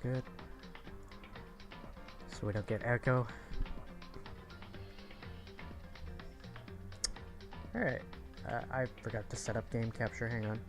good. So we don't get echo. Alright. I forgot to set up game capture. Hang on.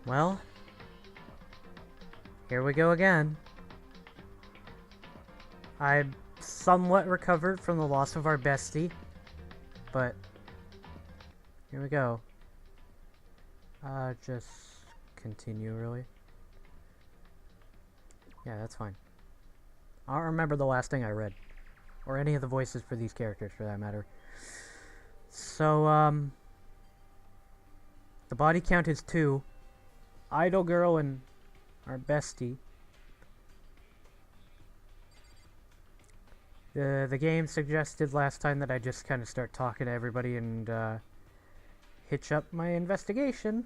Well, here we go again. I'm somewhat recovered from the loss of our bestie, but here we go. Just continue, really. Yeah, that's fine. I don't remember the last thing I read, or any of the voices for these characters, for that matter. So, the body count is 2. Idol girl and our bestie. The game suggested last time that I just kind of start talking to everybody and hitch up my investigation.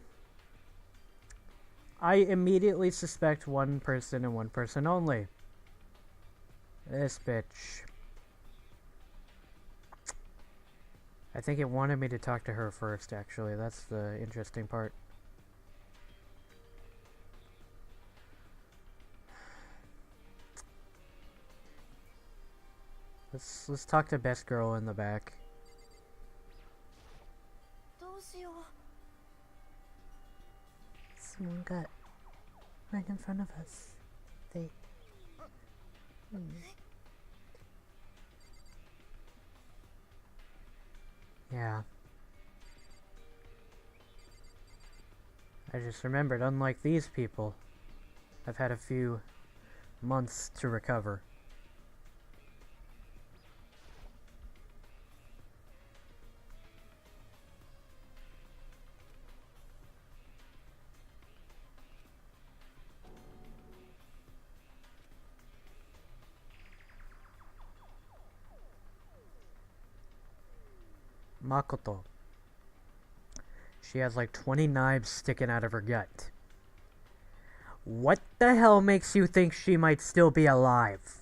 I immediately suspect one person and one person only. This bitch. I think it wanted me to talk to her first, actually. That's the interesting part. Let's talk to best girl in the back. Someone got right in front of us. They... Yeah. I just remembered, unlike these people, I've had a few months to recover. Makoto. She has like 20 knives sticking out of her gut. What the hell makes you think she might still be alive?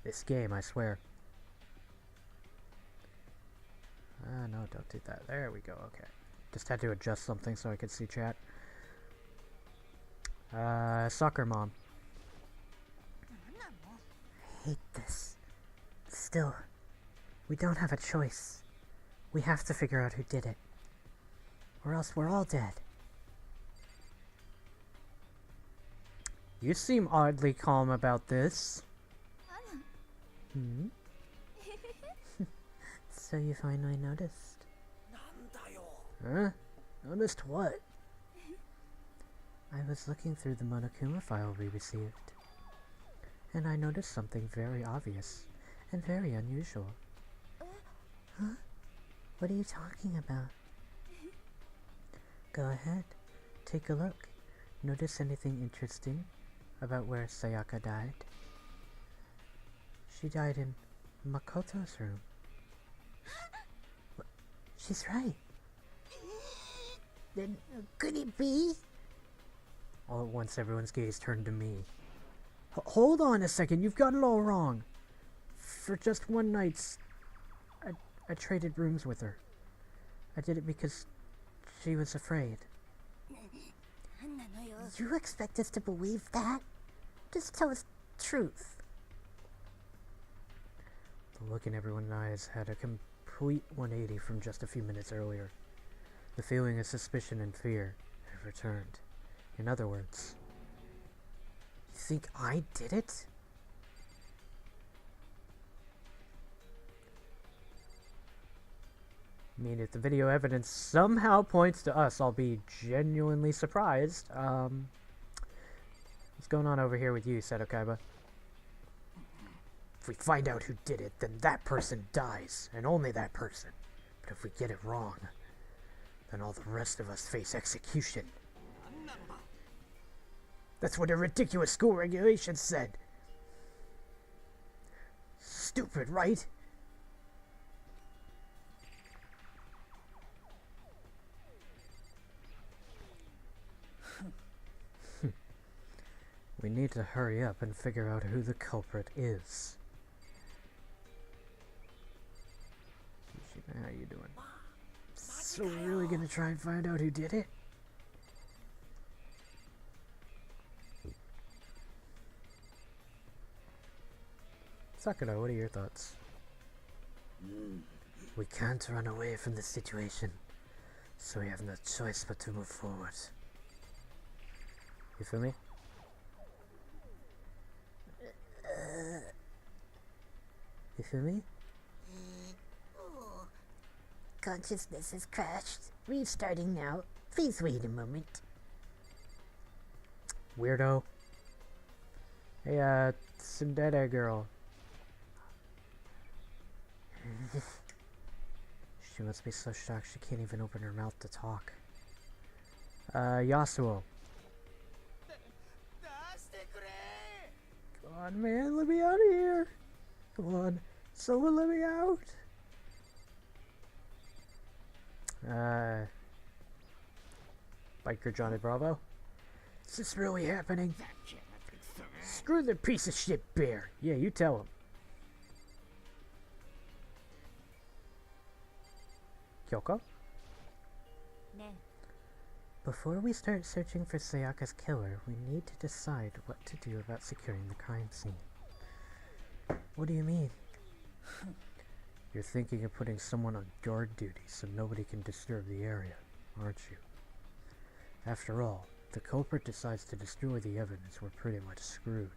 This game, I swear. No, don't do that. There we go, okay. Just had to adjust something so I could see chat. Soccer mom. I hate this. Still, we don't have a choice. We have to figure out who did it. Or else we're all dead. You seem oddly calm about this. Hmm? So you finally noticed? Huh? Noticed what? I was looking through the Monokuma file we received, and I noticed something very obvious and very unusual. Huh? What are you talking about? Go ahead, take a look. Notice anything interesting about where Sayaka died? She died in Makoto's room. She's right. Then could it be? All at once, everyone's gaze turned to me. Hold on a second, you've got it all wrong. For just one night, I traded rooms with her. I did it because she was afraid. You expect us to believe that? Just tell us the truth. The look in everyone's eyes had a complete 180 from just a few minutes earlier. The feeling of suspicion and fear had returned. In other words, you think I did it? I mean, if the video evidence somehow points to us, I'll be genuinely surprised. What's going on over here with you, Seto Kaiba? If we find out who did it, then that person dies, and only that person. But if we get it wrong, then all the rest of us face execution. That's what a ridiculous school regulation said. Stupid, right? We need to hurry up and figure out who the culprit is. How you doing? So we're really gonna try and find out who did it? Sakura, what are your thoughts? We can't run away from the situation, so we have no choice but to move forward. You feel me? You feel me? Consciousness has crashed. Restarting now. Please wait a moment. Weirdo. Hey, Tsundere girl. She must be so shocked she can't even open her mouth to talk. Yasuo. Come on, man, let me out of here. Come on, someone let me out. Biker Johnny Bravo. Is this really happening? Screw the piece of shit bear. Yeah, you tell him. Kyoko? Before we start searching for Sayaka's killer, we need to decide what to do about securing the crime scene. What do you mean? You're thinking of putting someone on guard duty so nobody can disturb the area, aren't you? After all, if the culprit decides to destroy the evidence, we're pretty much screwed.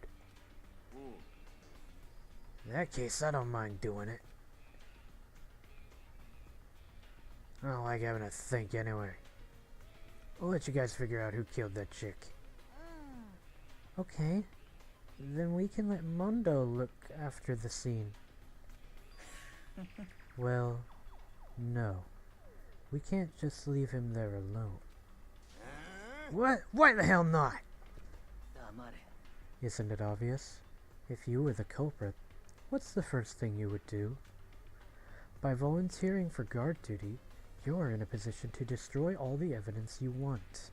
In that case, I don't mind doing it. I don't like having to think anyway. I'll let you guys figure out who killed that chick. Okay. Then we can let Mondo look after the scene. Well, no. We can't just leave him there alone. What? Why the hell not? Isn't it obvious? If you were the culprit, what's the first thing you would do? By volunteering for guard duty, you're in a position to destroy all the evidence you want.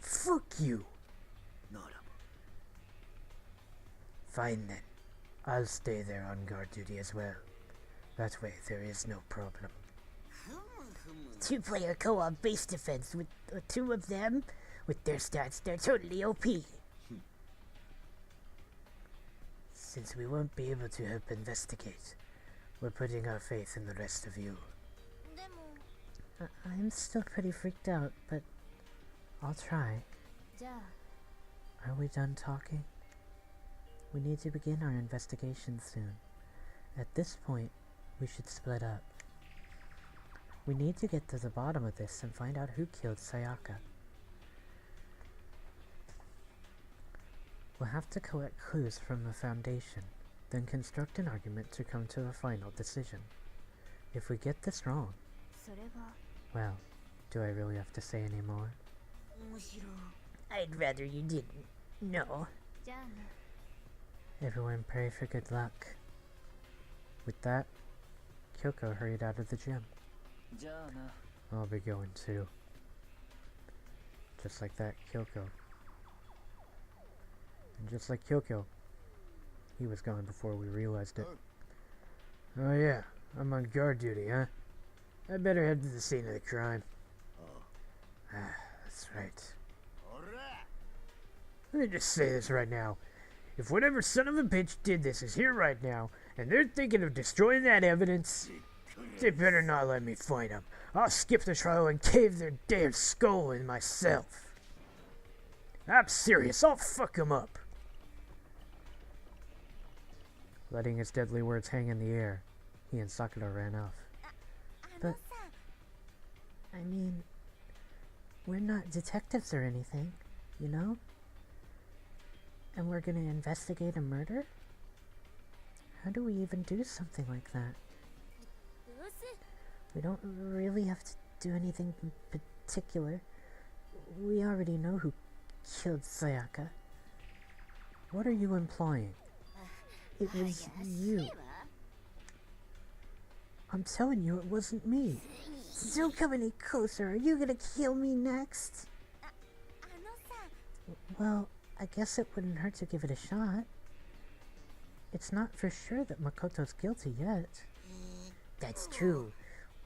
Fuck you! Fine then. I'll stay there on guard duty as well. That way there is no problem. Two-player co-op base defense with two of them. With their stats, they're totally OP. Since we won't be able to help investigate, we're putting our faith in the rest of you. I'm still pretty freaked out, but I'll try. Are we done talking? We need to begin our investigation soon. At this point, we should split up. We need to get to the bottom of this and find out who killed Sayaka. We'll have to collect clues from the Foundation, then construct an argument to come to a final decision. If we get this wrong, well, do I really have to say any more? I'd rather you didn't. No. Everyone pray for good luck. With that, Kyoko hurried out of the gym. I'll be going too. Just like that, Kyoko. And just like Kyoko, he was gone before we realized it. Oh yeah, I'm on guard duty, huh? I better head to the scene of the crime. That's right. Let me just say this right now. If whatever son of a bitch did this is here right now, and they're thinking of destroying that evidence, they better not let me find them. I'll skip the trial and cave their damn skull in myself. I'm serious, I'll fuck them up. Letting his deadly words hang in the air, he and Sakura ran off. But, I mean, we're not detectives or anything, you know? And we're gonna investigate a murder? How do we even do something like that? We don't really have to do anything in particular. We already know who killed Sayaka. What are you implying? It was you. I'm telling you, it wasn't me. Don't come any closer. Are you gonna kill me next? Well, I guess it wouldn't hurt to give it a shot. It's not for sure that Makoto's guilty yet. That's true.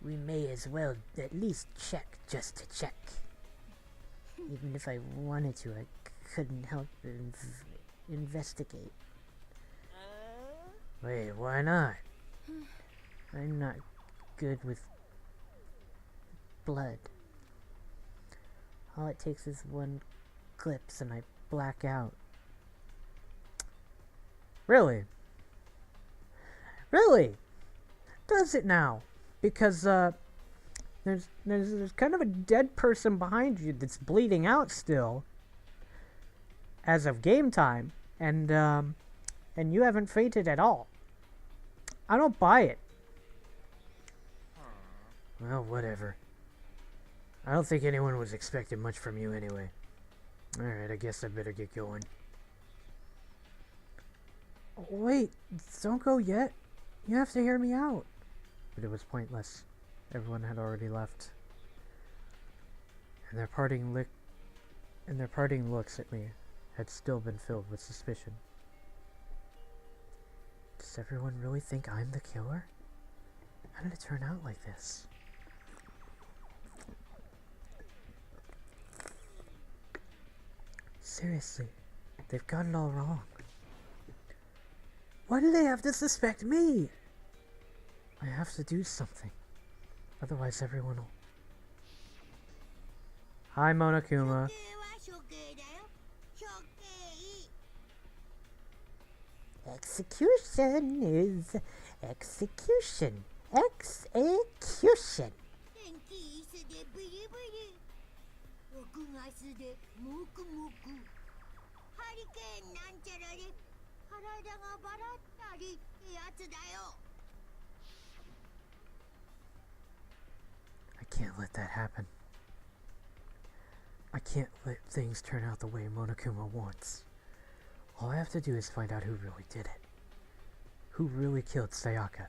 We may as well at least check just to check. Even if I wanted to, I couldn't help but investigate. Wait, why not? I'm not good with blood. All it takes is one glimpse and I black out. Really? Really? Does it now? Because there's kind of a dead person behind you that's bleeding out still as of game time, and you haven't fainted at all. I don't buy it. Well, whatever. I don't think anyone was expecting much from you anyway. Alright, I guess I better get going. Wait, don't go yet. You have to hear me out. But it was pointless. Everyone had already left. And their parting looks at me had still been filled with suspicion. Does everyone really think I'm the killer? How did it turn out like this? Seriously, they've got it all wrong. Why do they have to suspect me? I have to do something. Otherwise everyone will... Hi, Monokuma. Execution is execution. Execution. I can't let that happen. I can't let things turn out the way Monokuma wants. All I have to do is find out who really did it. Who really killed Sayaka.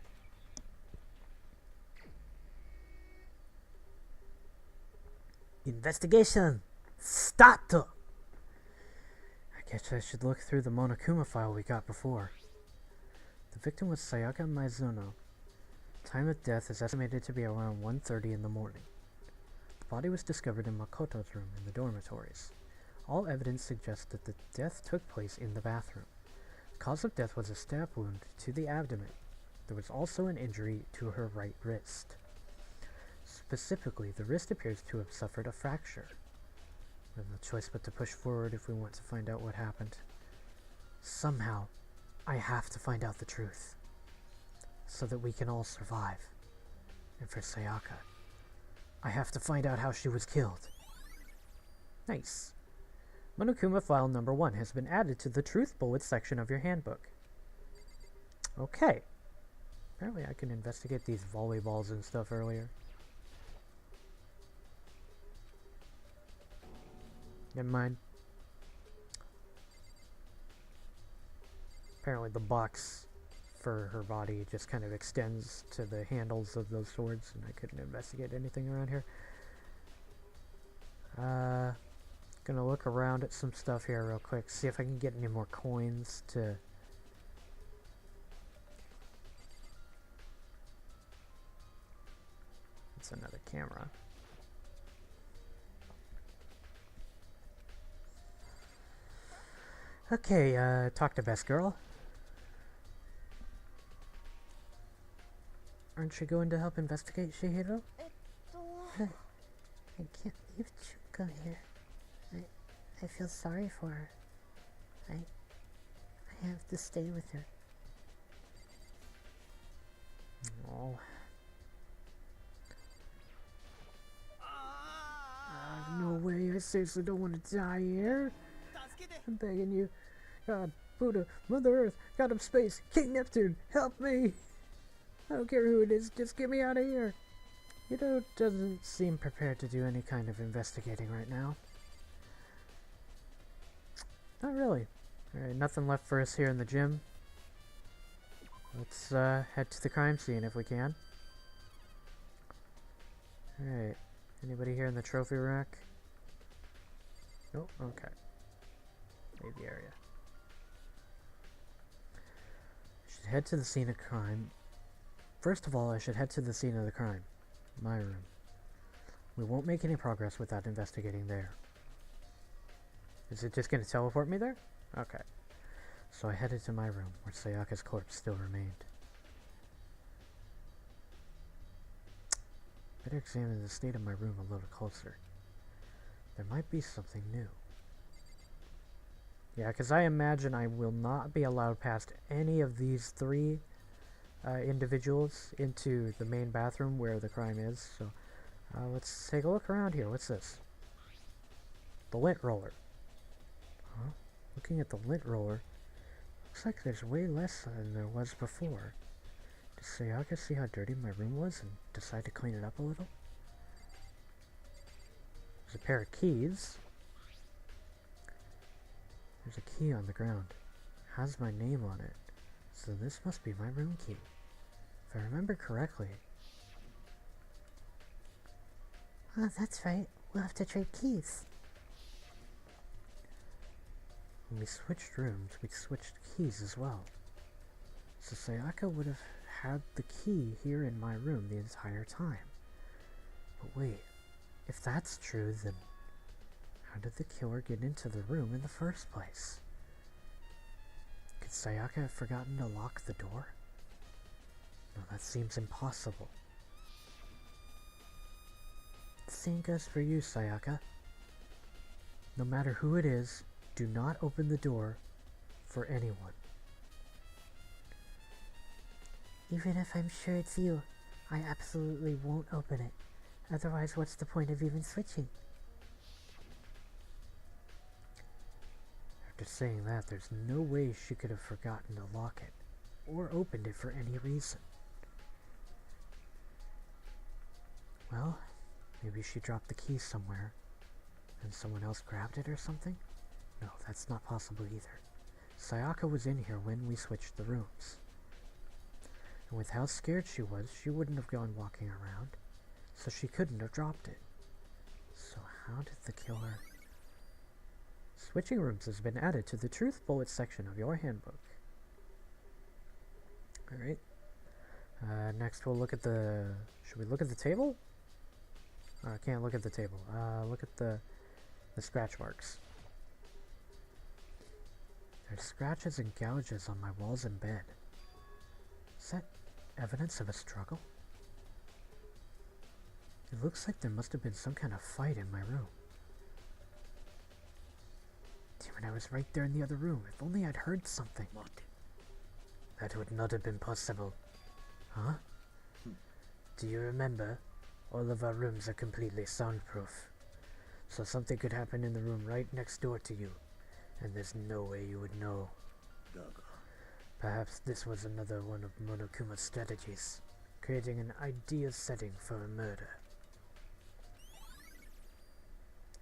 Investigation! Start! I guess I should look through the Monokuma file we got before. The victim was Sayaka Maizuno. Time of death is estimated to be around 1:30 in the morning. The body was discovered in Makoto's room in the dormitories. All evidence suggests that the death took place in the bathroom. The cause of death was a stab wound to the abdomen. There was also an injury to her right wrist. Specifically, the wrist appears to have suffered a fracture. We have no choice but to push forward if we want to find out what happened. Somehow, I have to find out the truth, so that we can all survive. And for Sayaka, I have to find out how she was killed. Nice. Monokuma file number 1 has been added to the Truth Bullets section of your handbook. Okay. Apparently I can investigate these volleyballs and stuff earlier. Never mind. Apparently the box for her body just kind of extends to the handles of those swords, and I couldn't investigate anything around here. Gonna look around at some stuff here real quick, see if I can get any more coins to... It's another camera. Okay, talk to Best Girl. Aren't you going to help investigate, Shihiro? I can't leave Chuka here. I feel sorry for her. I have to stay with her. Oh. I seriously don't want to die here. I'm begging you. God, Buddha, Mother Earth, God of Space, King Neptune, help me! I don't care who it is, just get me out of here. Yudo doesn't seem prepared to do any kind of investigating right now. Not really. Alright, nothing left for us here in the gym. Let's head to the crime scene if we can. Alright, anybody here in the trophy rack? Nope, okay. Leave the area. I should head to the scene of crime. First of all, I should head to the scene of the crime. My room. We won't make any progress without investigating there. Is it just going to teleport me there? Okay. So I headed to my room, where Sayaka's corpse still remained. Better examine the state of my room a little closer. There might be something new. Yeah, because I imagine I will not be allowed past any of these three individuals into the main bathroom where the crime is. So let's take a look around here. What's this? The lint roller. Huh? Looking at the lint roller, looks like there's way less than there was before. Did Sayaka see how dirty my room was and decide to clean it up a little? There's a pair of keys. There's a key on the ground. It has my name on it. So this must be my room key. If I remember correctly. Oh, that's right. We'll have to trade keys. When we switched rooms, we switched keys as well. So Sayaka would have had the key here in my room the entire time. But wait, if that's true, then how did the killer get into the room in the first place? Could Sayaka have forgotten to lock the door? No, that seems impossible. The same goes for you, Sayaka. No matter who it is, do not open the door for anyone. Even if I'm sure it's you, I absolutely won't open it. Otherwise, what's the point of even switching? After saying that, there's no way she could have forgotten to lock it, or opened it for any reason. Well, maybe she dropped the key somewhere, and someone else grabbed it or something? No, that's not possible either. Sayaka was in here when we switched the rooms. And with how scared she was, she wouldn't have gone walking around, so she couldn't have dropped it. So how did the killer... Switching rooms has been added to the Truth Bullet section of your handbook. Alright. Next we'll look at the... Should we look at the table? I can't look at the table. Look at the scratch marks. There's scratches and gouges on my walls and bed. Is that evidence of a struggle? It looks like there must have been some kind of fight in my room. Damn it, I was right there in the other room. If only I'd heard something. What? That would not have been possible. Huh? Do you remember? All of our rooms are completely soundproof. So something could happen in the room right next door to you, and there's no way you would know. Perhaps this was another one of Monokuma's strategies, creating an ideal setting for a murder.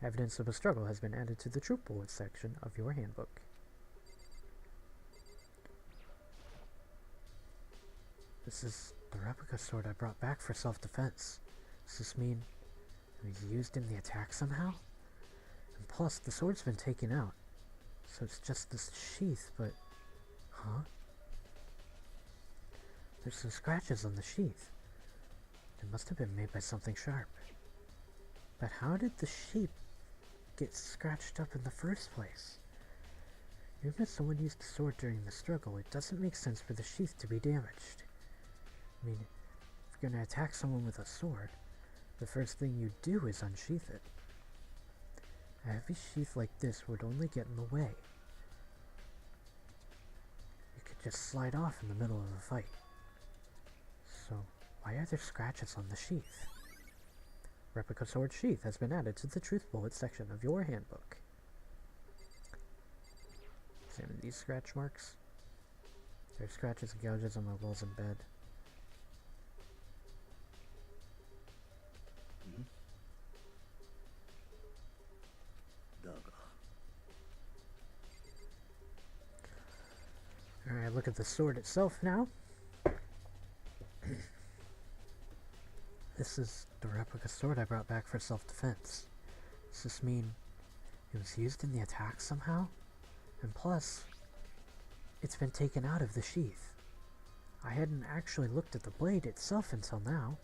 Evidence of a struggle has been added to the Truth Bullet section of your handbook. This is the replica sword I brought back for self-defense. Does this mean it was used in the attack somehow? And plus, the sword's been taken out, so it's just this sheath, but... Huh? There's some scratches on the sheath. It must have been made by something sharp. But how did the sheath get scratched up in the first place? Even if someone used the sword during the struggle, it doesn't make sense for the sheath to be damaged. I mean, if you're gonna attack someone with a sword, the first thing you do is unsheath it. A heavy sheath like this would only get in the way. You could just slide off in the middle of a fight. So, why are there scratches on the sheath? Replica sword sheath has been added to the truth bullet section of your handbook. Examine these scratch marks. There are scratches and gouges on my walls and bed. Alright, look at the sword itself now. This is the replica sword I brought back for self-defense. Does this mean it was used in the attack somehow? And plus, it's been taken out of the sheath. I hadn't actually looked at the blade itself until now.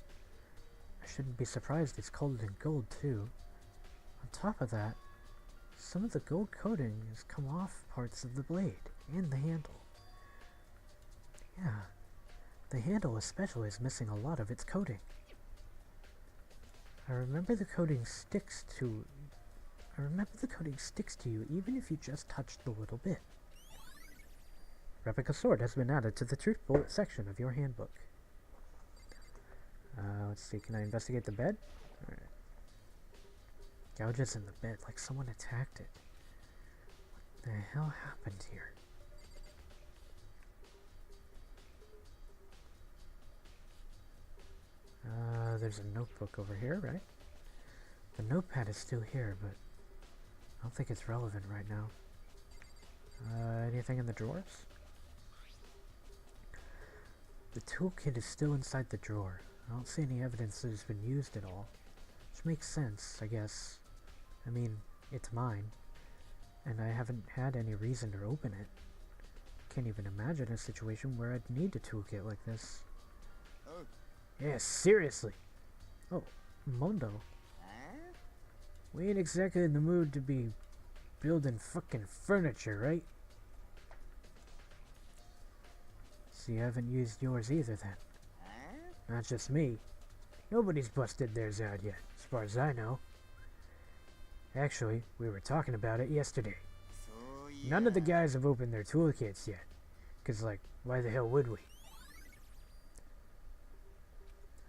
I shouldn't be surprised it's coated in gold too. On top of that, some of the gold coating has come off parts of the blade and the handle. Yeah, the handle especially is missing a lot of its coating. I remember the coating sticks to you even if you just touched the little bit. Replica sword has been added to the truth bullet section of your handbook. Let's see, can I investigate the bed? Alright. Gouges in the bed, like someone attacked it. What the hell happened here? There's a notebook over here, right? The notepad is still here, but I don't think it's relevant right now. Anything in the drawers? The toolkit is still inside the drawer. I don't see any evidence that it's been used at all. Which makes sense, I guess. I mean, it's mine. And I haven't had any reason to open it. Can't even imagine a situation where I'd need a toolkit like this. Oh. Yeah, seriously. Oh, Mondo. We ain't exactly in the mood to be building fucking furniture, right? So you haven't used yours either then? Not just me. Nobody's busted theirs out yet, as far as I know. Actually, we were talking about it yesterday. None of the guys have opened their toolkits yet. 'Cause, like, why the hell would we?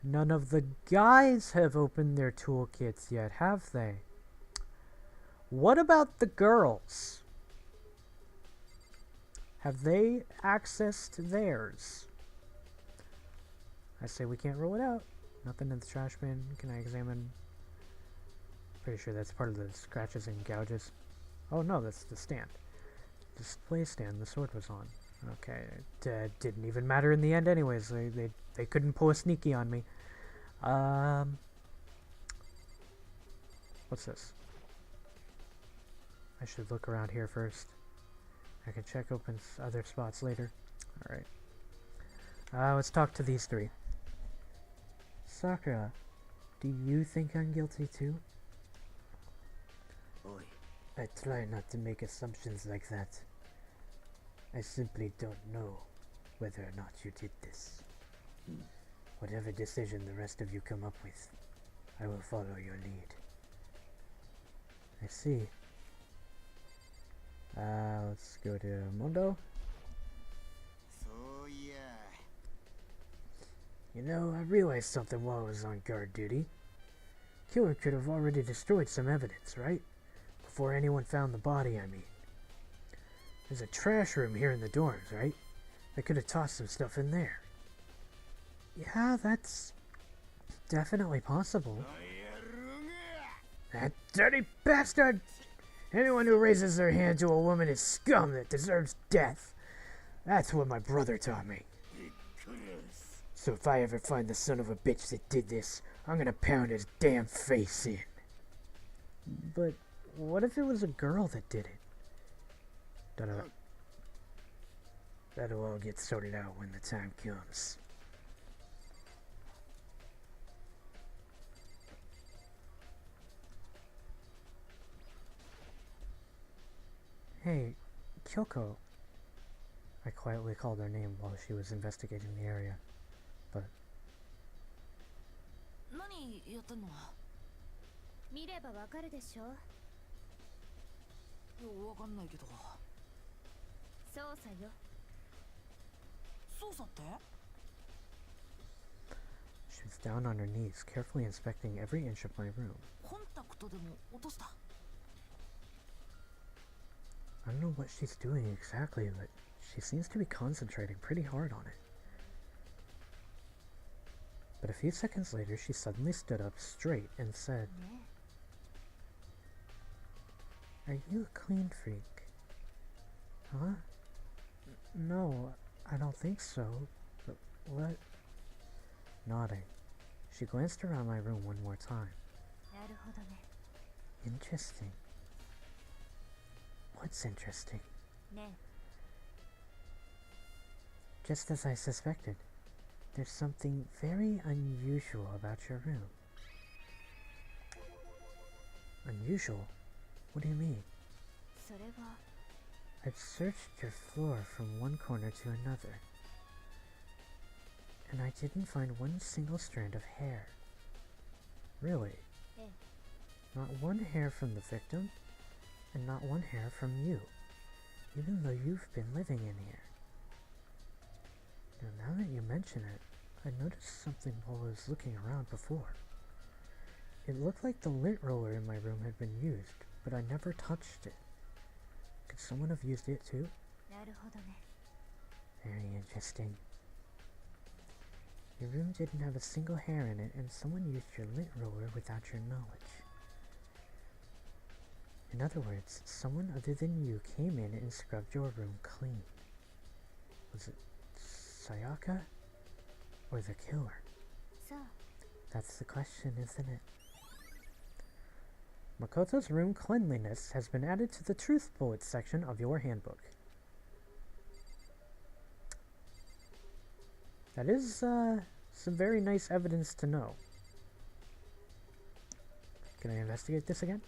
None of the guys have opened their toolkits yet, have they? What about the girls? Have they accessed theirs? I say we can't rule it out. Nothing in the trash bin. Can I examine? Pretty sure that's part of the scratches and gouges. Oh no, that's the stand. Display stand the sword was on. Okay, it didn't even matter in the end anyways. They couldn't pull a sneaky on me. What's this? I should look around here first. I can check open other spots later. Alright. Let's talk to these three. Sakura, do you think I'm guilty too? Oi. I try not to make assumptions like that. I simply don't know whether or not you did this. Whatever decision the rest of you come up with, I will follow your lead. I see. Let's go to Mondo. So yeah. You know, I realized something while I was on guard duty. Killer could have already destroyed some evidence, right? Before anyone found the body, I mean. There's a trash room here in the dorms, right? They could have tossed some stuff in there. Yeah, that's definitely possible. That dirty bastard! Anyone who raises their hand to a woman is scum that deserves death. That's what my brother taught me. So if I ever find the son of a bitch that did this, I'm gonna pound his damn face in. But what if it was a girl that did it? Dunno. That'll all get sorted out when the time comes. Hey, Kyoko. I quietly called her name while she was investigating the area, but... 何やったの？見ればわかるでしょ。わかんないけど。捜査よ。捜査って？ She was down on her knees, carefully inspecting every inch of my room. コンタクトでも落とした。 I don't know what she's doing exactly, but she seems to be concentrating pretty hard on it. But a few seconds later, she suddenly stood up straight and said, "Are you a clean freak?" Huh? No, I don't think so. But what? Nodding, she glanced around my room one more time. Interesting. What's interesting? Just as I suspected, there's something very unusual about your room. Unusual? What do you mean? I've searched your floor from one corner to another, and I didn't find one single strand of hair. Really? Not one hair from the victim, and not one hair from you, even though you've been living in here. Now that you mention it, I noticed something while I was looking around before. It looked like the lint roller in my room had been used, but I never touched it. Could someone have used it too? Very interesting. Your room didn't have a single hair in it, and someone used your lint roller without your knowledge. In other words, someone other than you came in and scrubbed your room clean. Was it Sayaka? Or the killer? That's the question, isn't it? Makoto's room cleanliness has been added to the Truth Bullets section of your handbook. That is some very nice evidence to know. Can I investigate this again?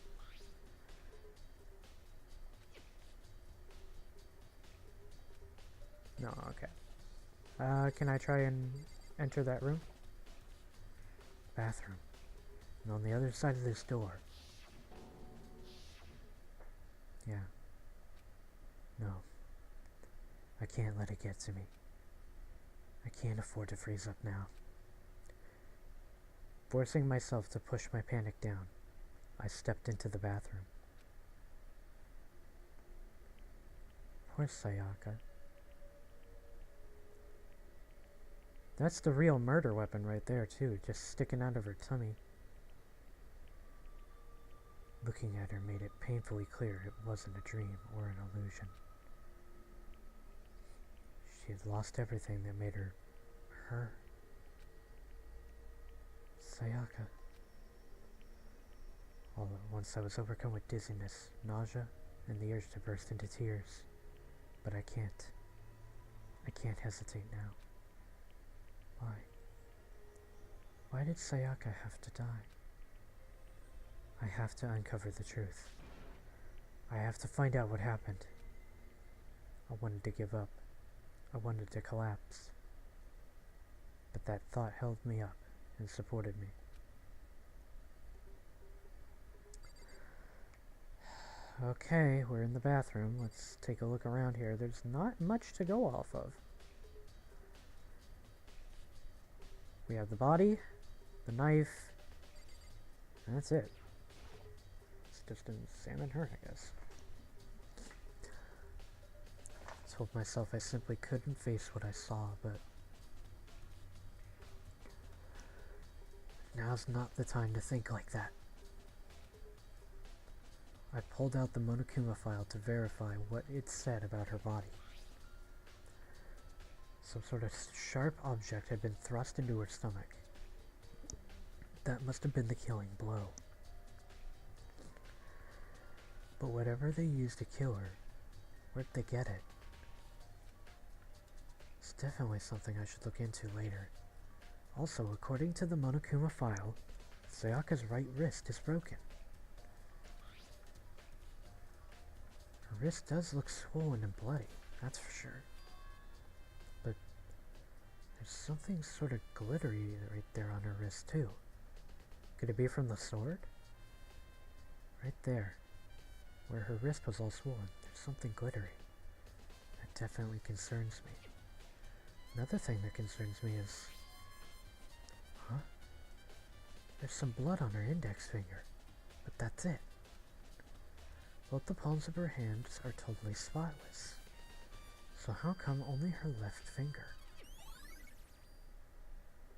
No, okay. Can I try and enter that room? Bathroom. And on the other side of this door. Yeah. No. I can't let it get to me. I can't afford to freeze up now. Forcing myself to push my panic down, I stepped into the bathroom. Poor Sayaka. That's the real murder weapon right there, too, just sticking out of her tummy. Looking at her made it painfully clear it wasn't a dream or an illusion. She had lost everything that made her, her. Sayaka. All at once I was overcome with dizziness, nausea, and the urge to burst into tears. But I can't. I can't hesitate now. Why? Why did Sayaka have to die? I have to uncover the truth. I have to find out what happened. I wanted to give up. I wanted to collapse. But that thought held me up and supported me. Okay, we're in the bathroom. Let's take a look around here. There's not much to go off of. We have the body, the knife, and that's it. Let's just examine her, I guess. I told myself I simply couldn't face what I saw, but now's not the time to think like that. I pulled out the Monokuma file to verify what it said about her body. Some sort of sharp object had been thrust into her stomach. That must have been the killing blow. But whatever they used to kill her, where'd they get it? It's definitely something I should look into later. Also, according to the Monokuma file, Sayaka's right wrist is broken. Her wrist does look swollen and bloody, that's for sure. But there's something sort of glittery right there on her wrist too. Could it be from the sword? Right there, where her wrist was all swollen, there's something glittery. That definitely concerns me. Another thing that concerns me is... Huh? There's some blood on her index finger, but that's it. Both the palms of her hands are totally spotless. So how come only her left finger?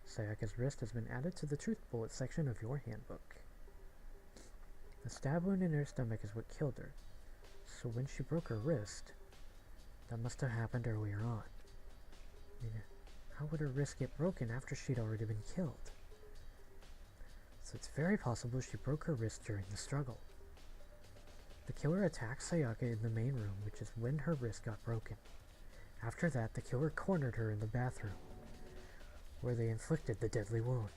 Sayaka's wrist has been added to the truth bullet section of your handbook. The stab wound in her stomach is what killed her, so when she broke her wrist, that must have happened earlier on. I mean, how would her wrist get broken after she'd already been killed? So it's very possible she broke her wrist during the struggle. The killer attacked Sayaka in the main room, which is when her wrist got broken. After that, the killer cornered her in the bathroom, where they inflicted the deadly wound.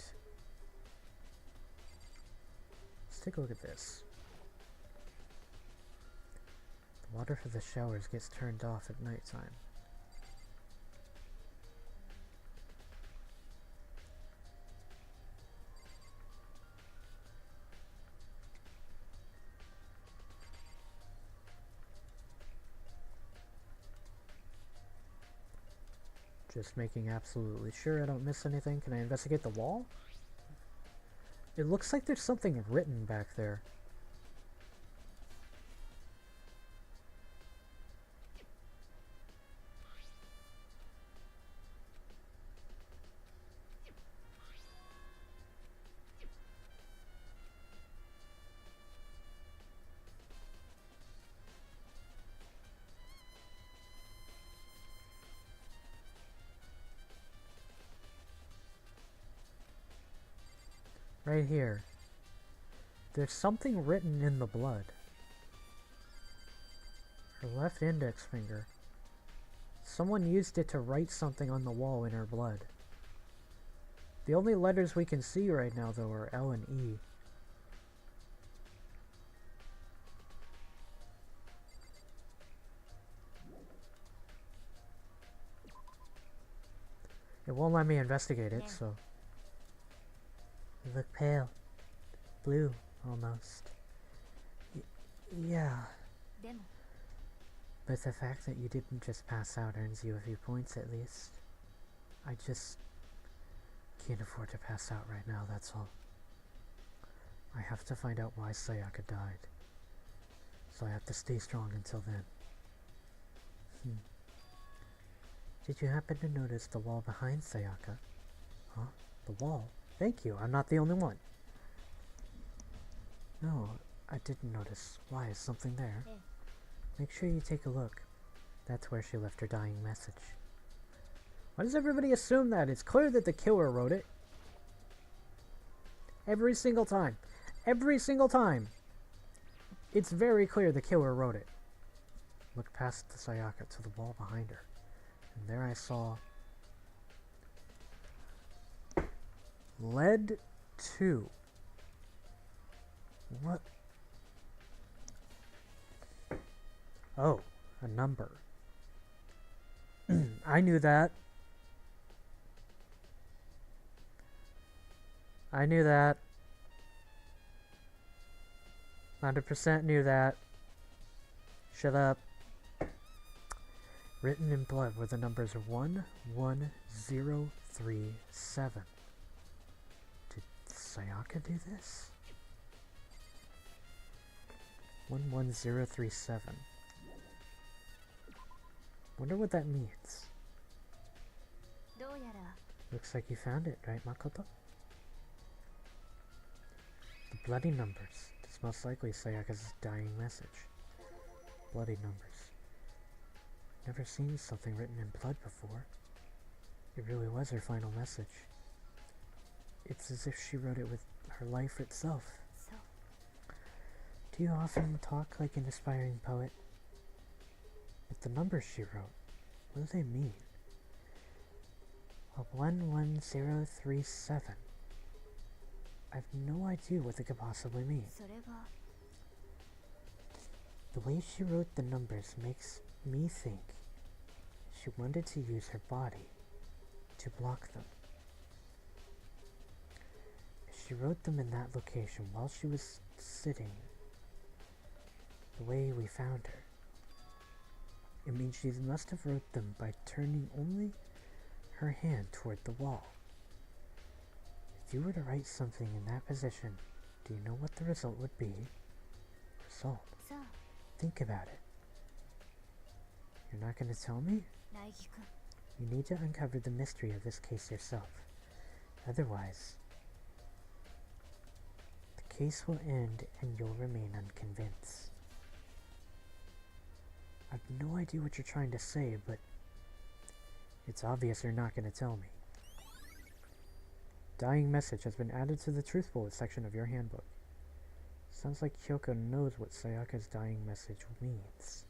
Let's take a look at this. The water for the showers gets turned off at nighttime. Just making absolutely sure I don't miss anything. Can I investigate the wall? It looks like there's something written back there. Right here. There's something written in the blood. Her left index finger. Someone used it to write something on the wall in her blood. The only letters we can see right now, though, are L and E. It won't let me investigate it, so... You look pale. Blue, almost. Yeah. But the fact that you didn't just pass out earns you a few points at least. I just can't afford to pass out right now, that's all. I have to find out why Sayaka died. So I have to stay strong until then. Did you happen to notice the wall behind Sayaka? Huh? The wall? Thank you, I'm not the only one. No, I didn't notice. Why, is something there? Make sure you take a look. That's where she left her dying message. Why does everybody assume that? It's clear that the killer wrote it. Every single time. Every single time. It's very clear the killer wrote it. Look past the Sayaka to the wall behind her. And there I saw... Lead 2. What? Oh, a number. I knew that. I knew that. 100% knew that. Shut up. Written in blood were the numbers 11037. Did Sayaka do this? 11037. Wonder what that means. Looks like you found it, right, Makoto? The bloody numbers. It's most likely Sayaka's dying message. Bloody numbers. Never seen something written in blood before. It really was her final message. It's as if she wrote it with her life itself. Do you often talk like an aspiring poet? But the numbers she wrote, what do they mean? A 11037. I have no idea what they could possibly mean. The way she wrote the numbers makes me think she wanted to use her body to block them. She wrote them in that location while she was sitting the way we found her. It means she must have wrote them by turning only her hand toward the wall. If you were to write something in that position, do you know what the result would be? Result. さあ Think about it. You're not going to tell me? 苗木君 You need to uncover the mystery of this case yourself. Otherwise, the case will end and you'll remain unconvinced. I've no idea what you're trying to say, but it's obvious you're not going to tell me. Dying message has been added to the truth bullet section of your handbook. Sounds like Kyoko knows what Sayaka's dying message means.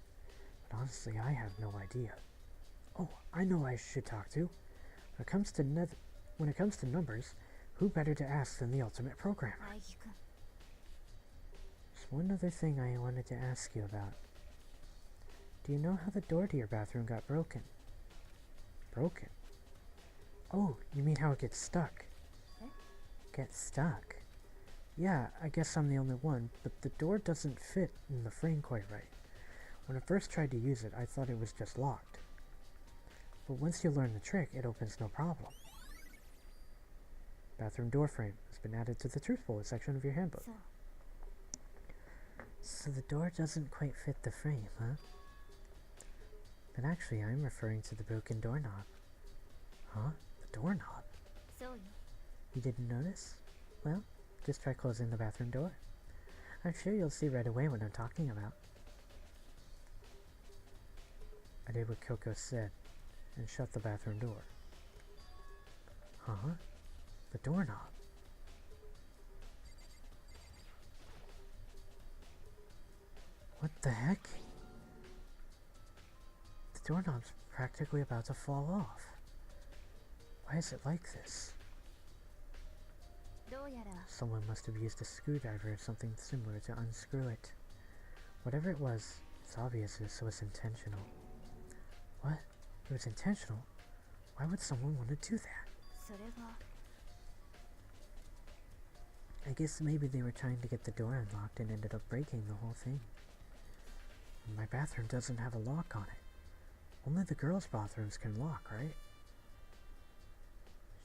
But honestly, I have no idea. Oh, I know who I should talk to. When it comes to numbers, who better to ask than the ultimate programmer? 苗木君 There's one other thing I wanted to ask you about. Do you know how the door to your bathroom got broken? Broken? Oh, you mean how it gets stuck? Eh? Gets stuck? Yeah, I guess I'm the only one, but the door doesn't fit in the frame quite right. When I first tried to use it, I thought it was just locked. But once you learn the trick, it opens no problem. Bathroom door frame has been added to the truth bullet section of your handbook. そう So the door doesn't quite fit the frame, huh? But actually, I'm referring to the broken doorknob. Huh? The doorknob? そうよ You didn't notice? Well, just try closing the bathroom door. I'm sure you'll see right away what I'm talking about. I did what Kyoko said and shut the bathroom door. Huh? The doorknob. What the heck? The doorknob's practically about to fall off. Why is it like this? どうやら Someone must have used a screwdriver or something similar to unscrew it. Whatever it was, it's obvious it was intentional. What? It was intentional? Why would someone want to do that? それが I guess maybe they were trying to get the door unlocked and ended up breaking the whole thing. My bathroom doesn't have a lock on it. Only the girls' bathrooms can lock, right?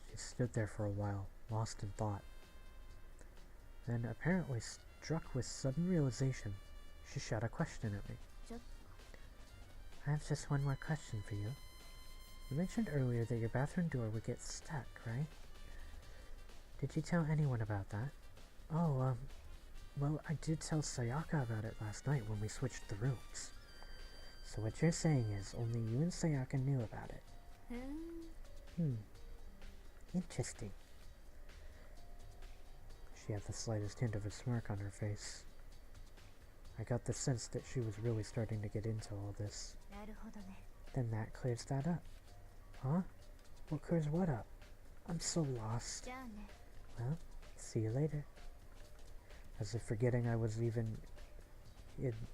She stood there for a while, lost in thought. Then, apparently struck with sudden realization, she shot a question at me. Just- I have just one more question for you. You mentioned earlier that your bathroom door would get stuck, right? Did you tell anyone about that? Oh, well, I did tell Sayaka about it last night when we switched the rooms. So what you're saying is only you and Sayaka knew about it. ふーん Interesting. She had the slightest hint of a smirk on her face. I got the sense that she was really starting to get into all this. なるほどね Then that clears that up. Huh? What clears what up? I'm so lost. じゃあね Well, see you later. As if forgetting I was even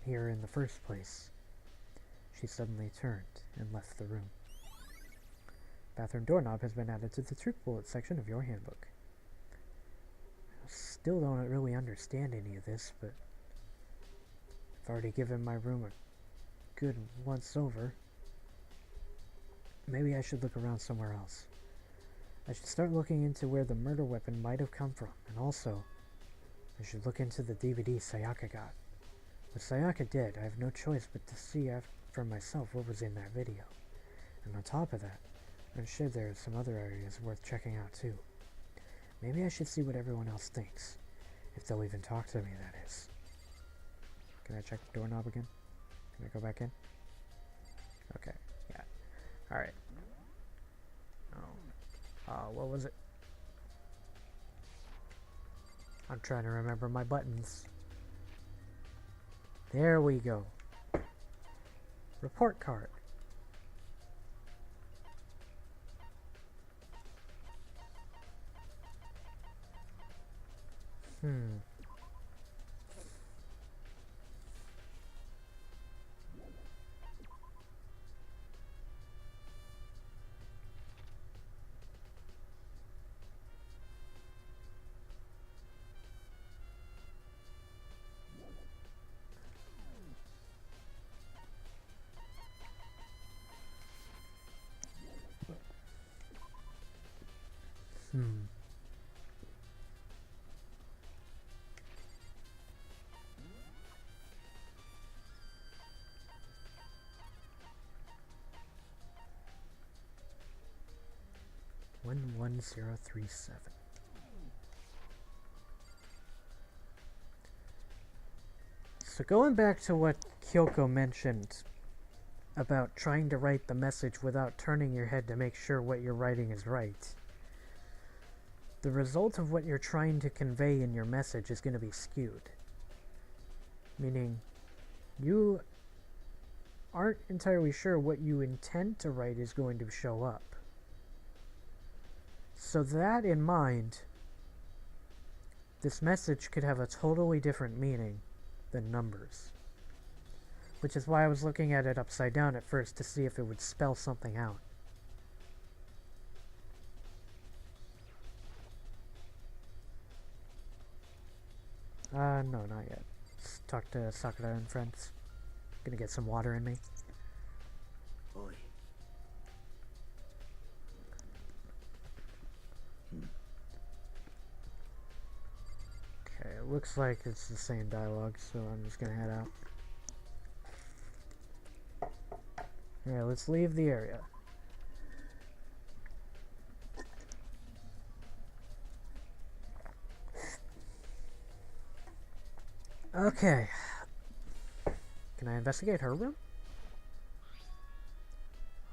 here in the first place. She suddenly turned and left the room. Bathroom doorknob has been added to the truth bullet section of your handbook. I still don't really understand any of this, but I've already given my room a good once over. Maybe I should look around somewhere else. I should start looking into where the murder weapon might have come from, and also, I should look into the DVD Sayaka got. What Sayaka did, I have no choice but to see for myself what was in that video. And on top of that, I'm sure there are some other areas worth checking out too. Maybe I should see what everyone else thinks. If they'll even talk to me, that is. Can I check the doorknob again? Can I go back in? Okay, yeah. Alright. Oh. What was it? I'm trying to remember my buttons. There we go. Report card. 1037. So going back to what Kyoko mentioned about trying to write the message without turning your head to make sure what you're writing is right. The result of what you're trying to convey in your message is going to be skewed. Meaning, you aren't entirely sure what you intend to write is going to show up. So that in mind, this message could have a totally different meaning than numbers. Which is why I was looking at it upside down at first to see if it would spell something out. No, not yet. Let's talk to Sakura and friends. Gonna get some water in me. Oi. Okay, it looks like it's the same dialogue, so I'm just gonna head out. Yeah, let's leave the area. Okay. Can I investigate her room?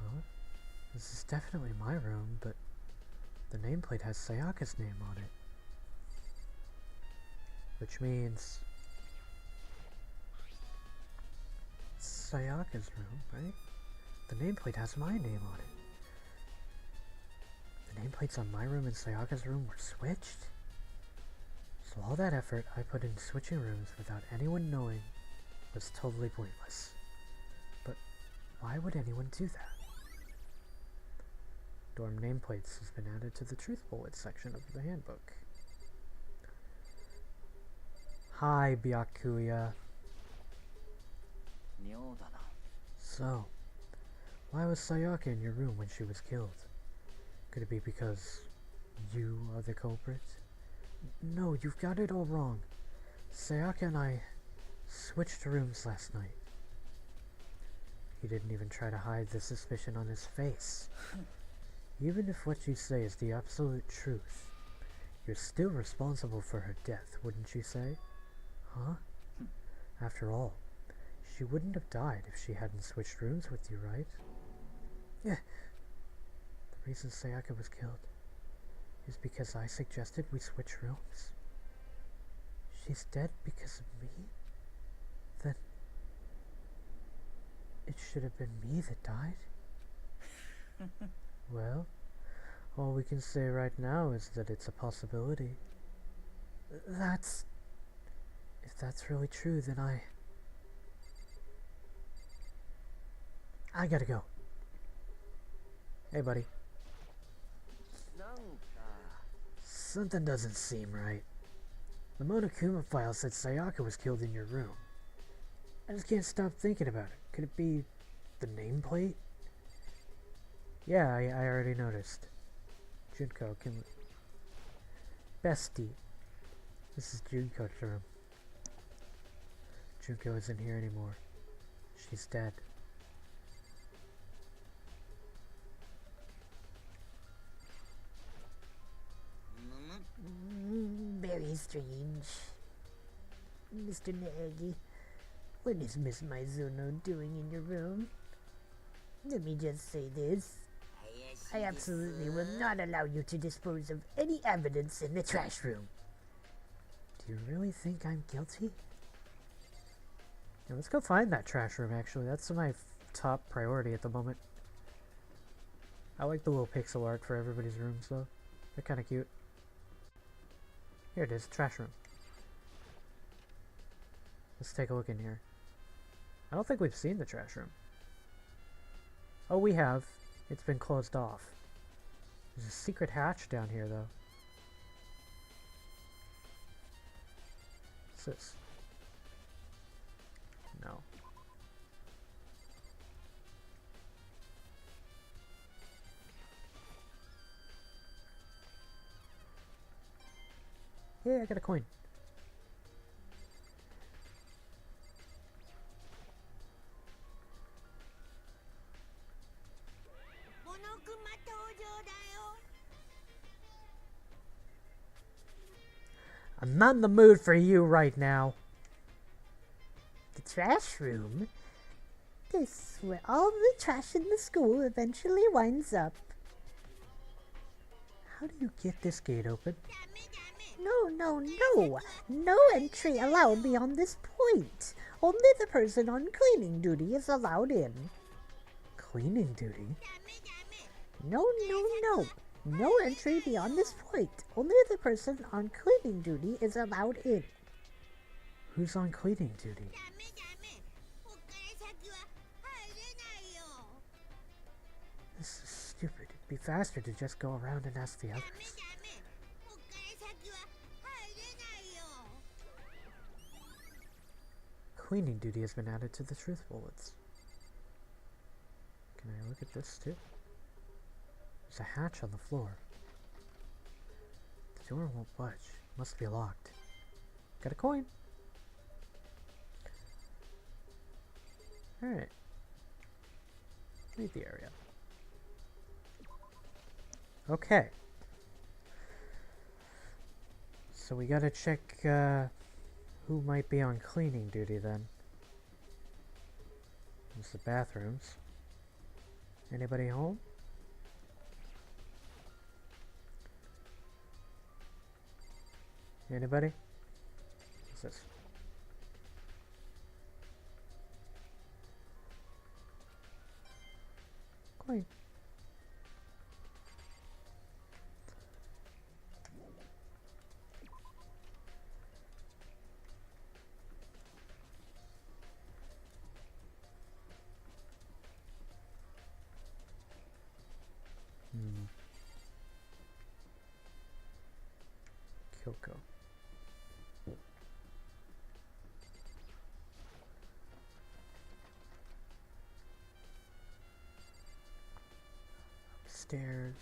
Huh? This is definitely my room, but the nameplate has Sayaka's name on it. Which means it's Sayaka's room, right? The nameplate has my name on it. The nameplates on my room and Sayaka's room were switched? So all that effort I put into switching rooms without anyone knowing was totally pointless. But why would anyone do that? Dorm nameplates has been added to the truth bullet section of the handbook. Hi, Byakuya. So, why was Sayaka in your room when she was killed? Could it be because you are the culprit? No, you've got it all wrong. Sayaka and I switched rooms last night. He didn't even try to hide the suspicion on his face. Even if what you say is the absolute truth, you're still responsible for her death, wouldn't you say? Huh? After all, she wouldn't have died if she hadn't switched rooms with you, right? Yeah. The reason Sayaka was killed is because I suggested we switch rooms. She's dead because of me? Then it should have been me that died? Well, all we can say right now is that it's a possibility. If that's really true, then I gotta go. Hey, buddy. Something doesn't seem right. The Monokuma file said Sayaka was killed in your room. I just can't stop thinking about it. Could it be the nameplate? Yeah, I already noticed. Junko, can... Bestie. This is Junko's room. Junko isn't here anymore. She's dead. Very strange. Mr. Nagi, what is Miss Mizuno doing in your room? Let me just say this. I absolutely will not allow you to dispose of any evidence in the trash room. Do you really think I'm guilty? Yeah, let's go find that trash room, actually. That's my top priority at the moment. I like the little pixel art for everybody's rooms, though. They're kind of cute. Here it is, trash room. Let's take a look in here. I don't think we've seen the trash room. Oh, we have. It's been closed off. There's a secret hatch down here, though. What's this? No. Yeah, I got a coin. I'm not in the mood for you right now. The trash room? This is where all the trash in the school eventually winds up. How do you get this gate open? No, no, no! No entry allowed beyond this point. Only the person on cleaning duty is allowed in. Cleaning duty? No, no, no! No entry beyond this point. Only the person on cleaning duty is allowed in. Who's on cleaning duty? This is stupid. It'd be faster to just go around and ask the others. Cleaning duty has been added to the truth bullets. Can I look at this too? There's a hatch on the floor. The door won't budge. Must be locked. Got a coin. Alright. Leave the area. Okay. So we gotta check who might be on cleaning duty then. There's the bathrooms. Anybody home? Anybody? What's this? Coin. Kyoko. Upstairs.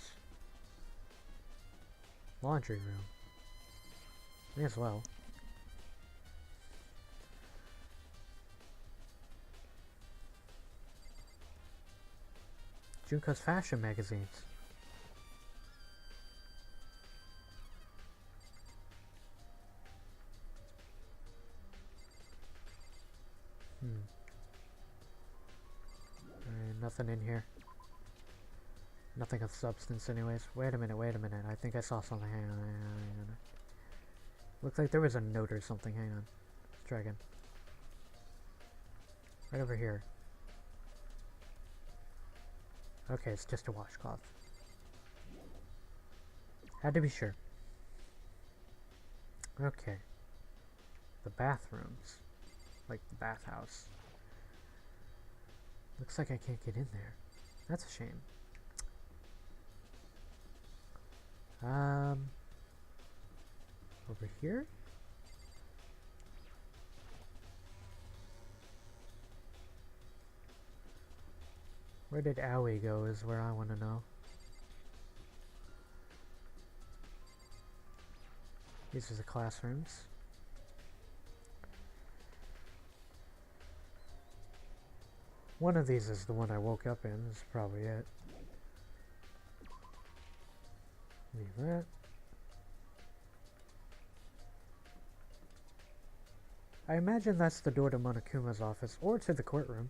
Laundry room. May as well. Junko's fashion magazines. Nothing in here. Nothing of substance anyways. Wait a minute. I think I saw something. Hang on. Looks like there was a note or something. Hang on. Let's try again. Right over here. Okay, it's just a washcloth. Had to be sure. Okay. The bathrooms. Like the bathhouse. Looks like I can't get in there. That's a shame. Over here? Where did Aoi go is where I want to know. These are the classrooms. One of these is the one I woke up in. This is probably it. Leave that. I imagine that's the door to Monokuma's office, or to the courtroom.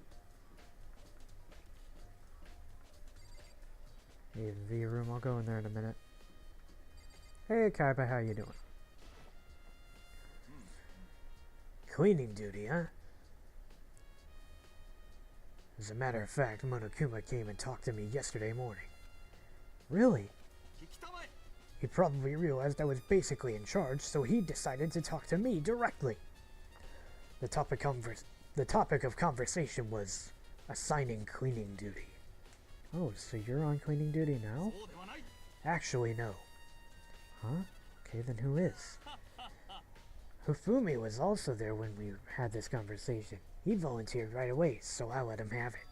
The V room, I'll go in there in a minute. Hey Kaiba, how you doing? Cleaning duty, huh? As a matter of fact, Monokuma came and talked to me yesterday morning. Really? He probably realized I was basically in charge, so he decided to talk to me directly. The topic of conversation was assigning cleaning duty. Oh, so you're on cleaning duty now? Actually, no. Huh? Okay, then who is? Hifumi was also there when we had this conversation. He volunteered right away, so I let him have it.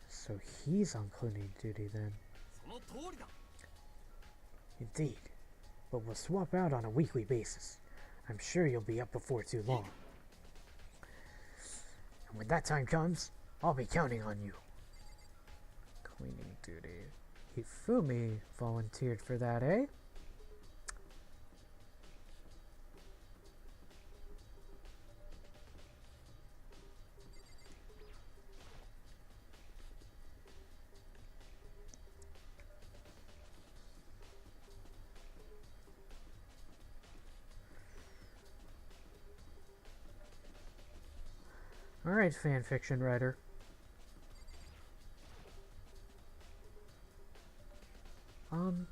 So he's on cleaning duty then. Indeed. But we'll swap out on a weekly basis. I'm sure you'll be up before too long. And when that time comes, I'll be counting on you. Cleaning duty. Hifumi volunteered for that, eh? Alright, fanfiction writer. I'm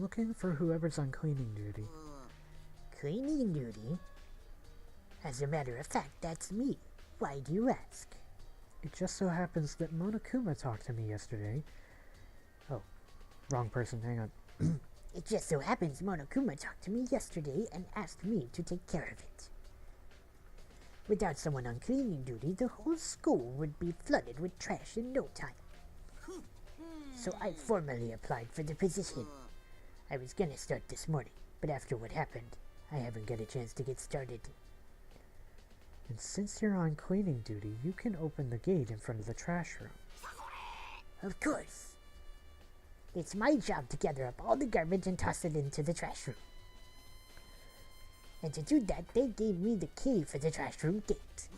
looking for whoever's on cleaning duty. Cleaning duty? As a matter of fact, that's me. Why do you ask? It just so happens that Monokuma talked to me yesterday. Oh, wrong person, hang on. It just so happens Monokuma talked to me yesterday and asked me to take care of it. Without someone on cleaning duty, the whole school would be flooded with trash in no time. So I formally applied for the position. I was gonna start this morning, but after what happened, I haven't got a chance to get started. And since you're on cleaning duty, you can open the gate in front of the trash room. Of course. It's my job to gather up all the garbage and toss it into the trash room. And to do that, they gave me the key for the trash room gate.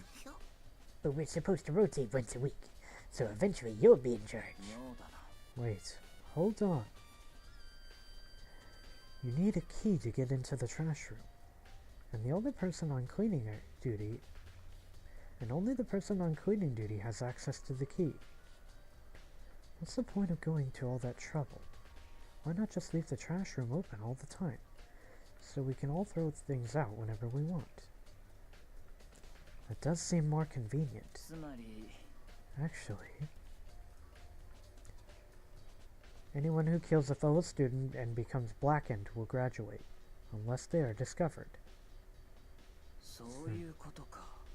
But we're supposed to rotate once a week, so eventually you'll be in charge. Wait, hold on. You need a key to get into the trash room. And the only person on cleaning duty has access to the key. What's the point of going to all that trouble? Why not just leave the trash room open all the time, so we can all throw things out whenever we want? That does seem more convenient. Actually, anyone who kills a fellow student and becomes blackened will graduate, unless they are discovered.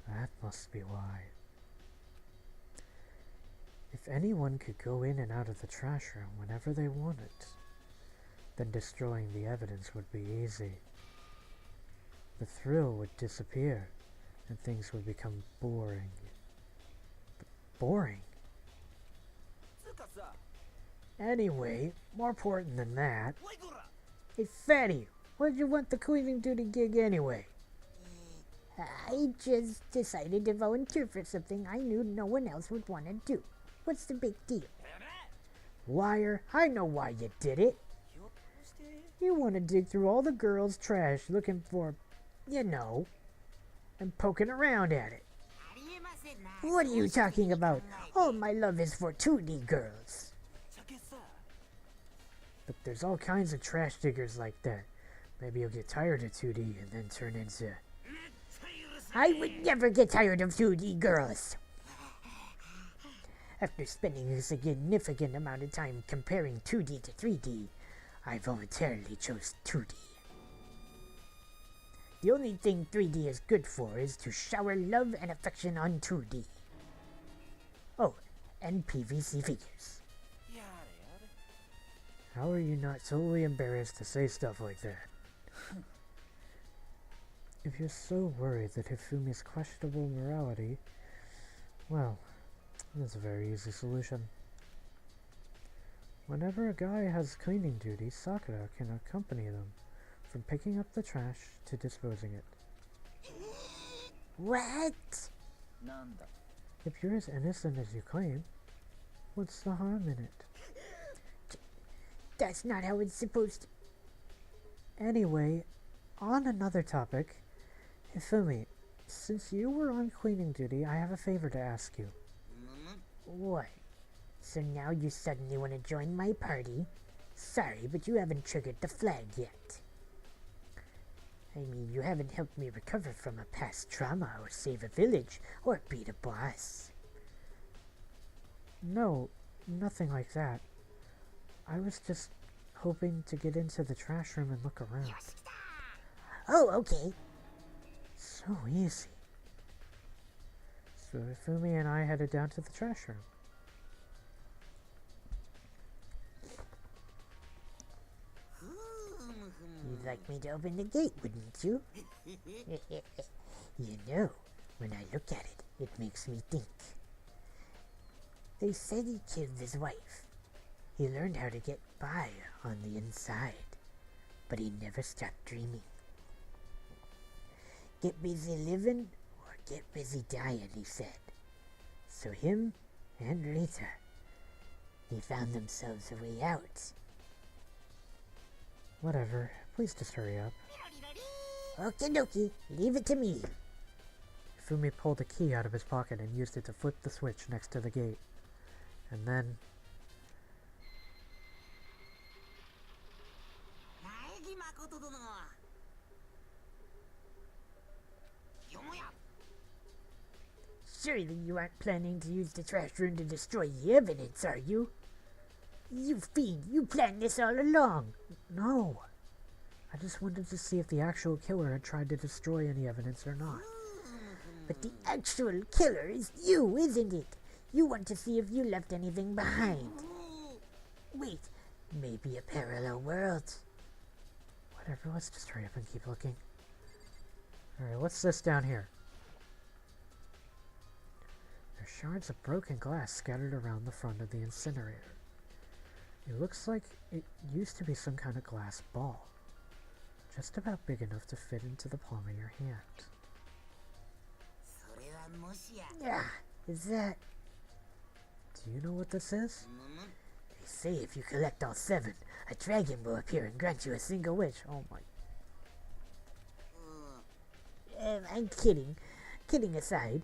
That must be why. If anyone could go in and out of the trash room whenever they wanted, then destroying the evidence would be easy. The thrill would disappear, and things would become boring. Boring? Anyway, more important than that. Hey, Fatty, why'd you want the cleaning duty gig anyway? I just decided to volunteer for something I knew no one else would want to do. What's the big deal? Liar, I know why you did it. You want to dig through all the girls' trash looking for, you know, and poking around at it. What are you talking about? All my love is for 2D girls. But there's all kinds of trash diggers like that. Maybe you'll get tired of 2D and then turn into... I would never get tired of 2D girls. After spending a significant amount of time comparing 2D to 3D, I voluntarily chose 2D. The only thing 3D is good for is to shower love and affection on 2D. Oh, and PVC figures. How are you not totally embarrassed to say stuff like that? If you're so worried that Hifumi's questionable morality, well, that's a very easy solution. Whenever a guy has cleaning duty, Sakura can accompany them, from picking up the trash to disposing it. What? If you're as innocent as you claim, what's the harm in it? That's not how it's supposed to... Anyway, on another topic, Hifumi, since you were on cleaning duty, I have a favor to ask you. What? So now you suddenly want to join my party? Sorry, but you haven't triggered the flag yet. I mean, you haven't helped me recover from a past trauma or save a village or beat a boss. No, nothing like that. I was just hoping to get into the trash room and look around. Oh, okay. So easy. So Hifumi and I headed down to the trash room. You'd like me to open the gate, wouldn't you? You know, when I look at it, it makes me think. They said he killed his wife. He learned how to get by on the inside, but he never stopped dreaming. Get busy living or get busy dying, he said. So him and Rita, they found themselves a way out. Whatever, please just hurry up. Okie dokie, leave it to me. Hifumi pulled a key out of his pocket and used it to flip the switch next to the gate. And then... Surely you aren't planning to use the trash room to destroy the evidence, are you? You fiend, you planned this all along. No. I just wanted to see if the actual killer had tried to destroy any evidence or not. But the actual killer is you, isn't it? You want to see if you left anything behind. Wait, maybe a parallel world. Whatever, let's just hurry up and keep looking. Alright, what's this down here? There's shards of broken glass scattered around the front of the incinerator. It looks like it used to be some kind of glass ball. Just about big enough to fit into the palm of your hand. Yeah, is that... Do you know what this is? They say if you collect all 7, a dragon will appear and grant you a single wish. Oh my... I'm kidding. Kidding aside,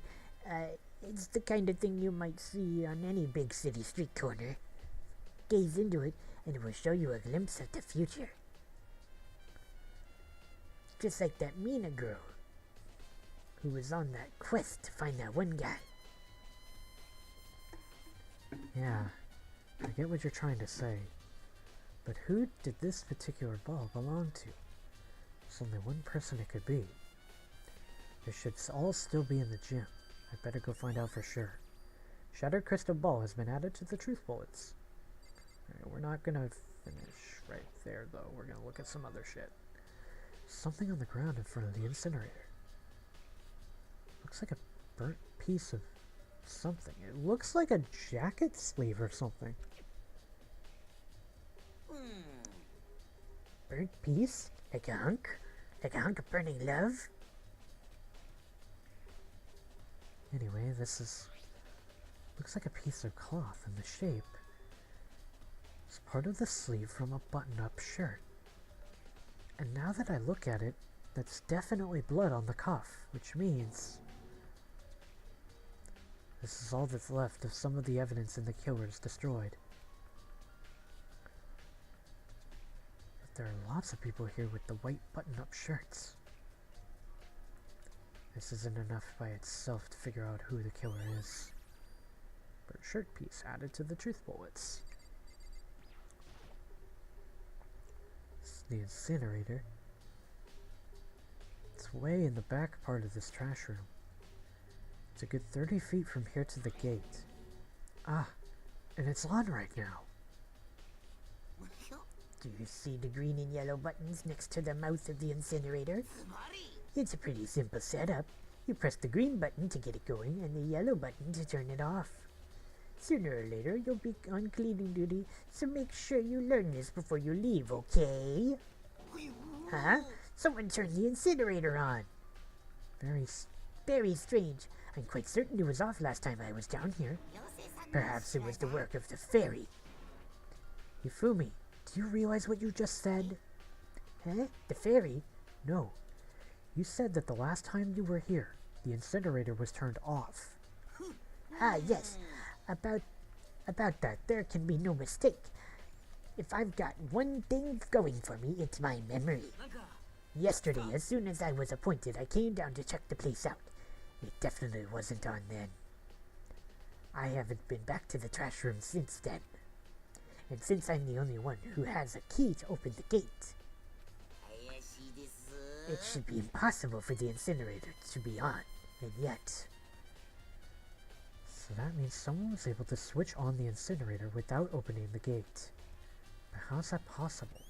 it's the kind of thing you might see on any big city street corner. Gaze into it, and it will show you a glimpse of the future. Just like that Mina girl, who was on that quest to find that one guy. Yeah, I get what you're trying to say. But who did this particular ball belong to? There's only one person it could be. They should all still be in the gym. I'd better go find out for sure. Shattered crystal ball has been added to the truth bullets. Alright, we're not gonna finish right there though. We're gonna look at some other shit. Something on the ground in front of the incinerator. Looks like a burnt piece of something. It looks like a jacket sleeve or something. Burnt piece? Like a hunk? Like a hunk of burning love? Anyway, this is... looks like a piece of cloth, and the shape is part of the sleeve from a button-up shirt. And now that I look at it, that's definitely blood on the cuff, which means this is all that's left of some of the evidence in the killers destroyed. But there are lots of people here with the white button-up shirts. This isn't enough by itself to figure out who the killer is. But a shirt piece added to the truth bullets. The incinerator. It's way in the back part of this trash room. It's a good 30 feet from here to the gate. Ah, and it's on right now. Do you see the green and yellow buttons next to the mouth of the incinerator? It's a pretty simple setup. You press the green button to get it going and the yellow button to turn it off. Sooner or later, you'll be on cleaning duty, so make sure you learn this before you leave, okay? Huh? Someone turned the incinerator on. Very strange. I'm quite certain it was off last time I was down here. Perhaps it was the work of the fairy. Hifumi, do you realize what you just said? Huh? The fairy? No. You said that the last time you were here, the incinerator was turned off. Ah, yes. About that, there can be no mistake. If I've got one thing going for me, it's my memory. Yesterday, as soon as I was appointed, I came down to check the place out. It definitely wasn't on then. I haven't been back to the trash room since then. And since I'm the only one who has a key to open the gate, it should be impossible for the incinerator to be on, and yet... So that means someone was able to switch on the incinerator without opening the gate. But how's that possible?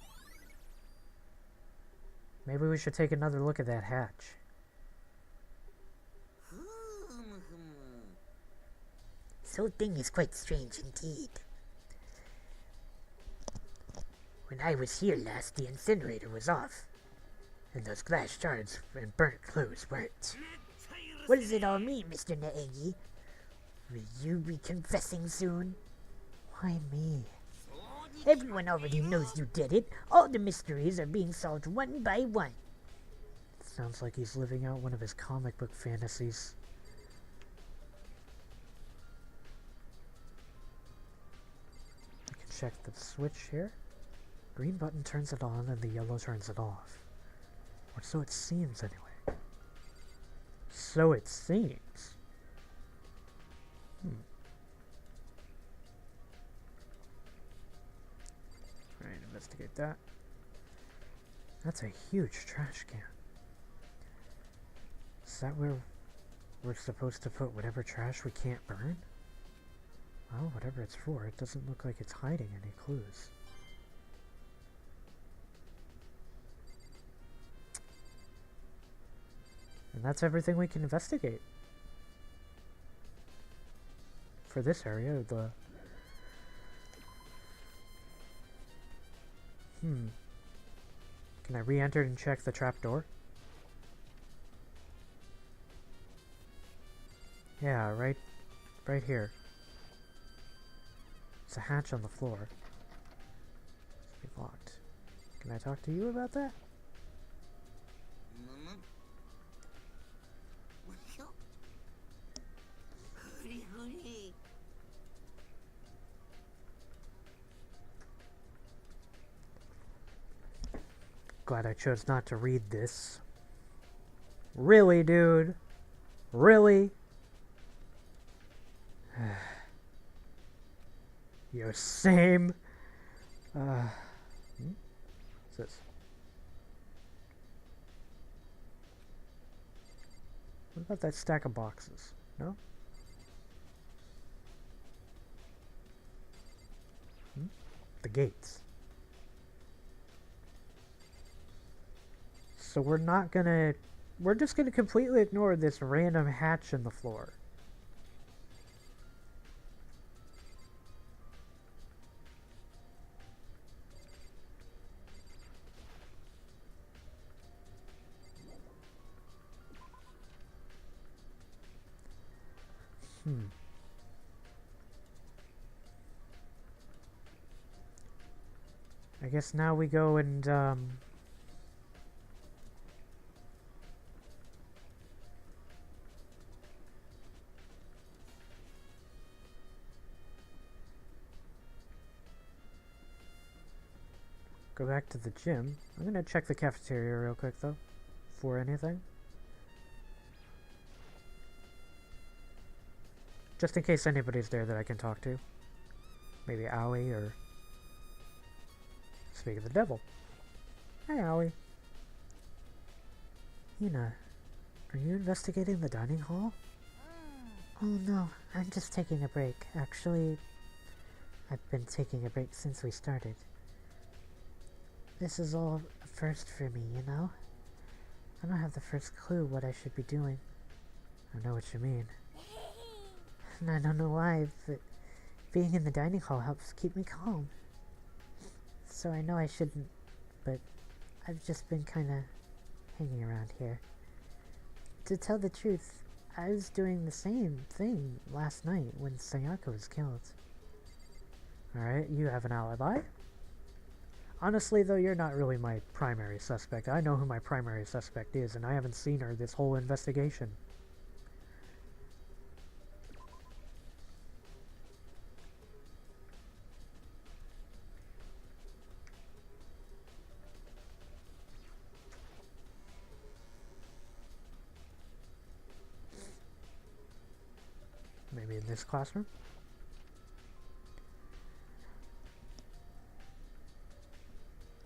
Maybe we should take another look at that hatch. This whole thing is quite strange indeed. When I was here last, the incinerator was off, and those glass shards and burnt clothes weren't. What does it all mean, Mr. Naegi? Will you be confessing soon? Why me? Everyone already knows you did it. All the mysteries are being solved one by one. Sounds like he's living out one of his comic book fantasies. check the switch here. Green button turns it on and the yellow turns it off. Or so it seems anyway. So it seems. Alright, investigate that. That's a huge trash can. Is that where we're supposed to put whatever trash we can't burn? Well, whatever it's for, it doesn't look like it's hiding any clues. And that's everything we can investigate. For this area, the... Can I re-enter and check the trapdoor? Yeah, right here. It's a hatch on the floor. It's locked. Can I talk to you about that? Glad I chose not to read this. Really, dude? Really? Your same. What's this? What about that stack of boxes? No? The gates. So we're just gonna completely ignore this random hatch in the floor. I guess now we go and, go back to the gym. I'm gonna check the cafeteria real quick, though, for anything. Just in case anybody's there that I can talk to. Maybe Aoi or... Speak of the devil. Hi, Aoi. Hina, are you investigating the dining hall? Oh no, I'm just taking a break. Actually, I've been taking a break since we started. This is all a first for me, you know? I don't have the first clue what I should be doing. I know what you mean. And I don't know why, but being in the dining hall helps keep me calm. So I know I shouldn't, but I've just been kinda hanging around here. To tell the truth, I was doing the same thing last night when Sayaka was killed. Alright, you have an alibi? Honestly, though, you're not really my primary suspect. I know who my primary suspect is, and I haven't seen her this whole investigation. Maybe in this classroom?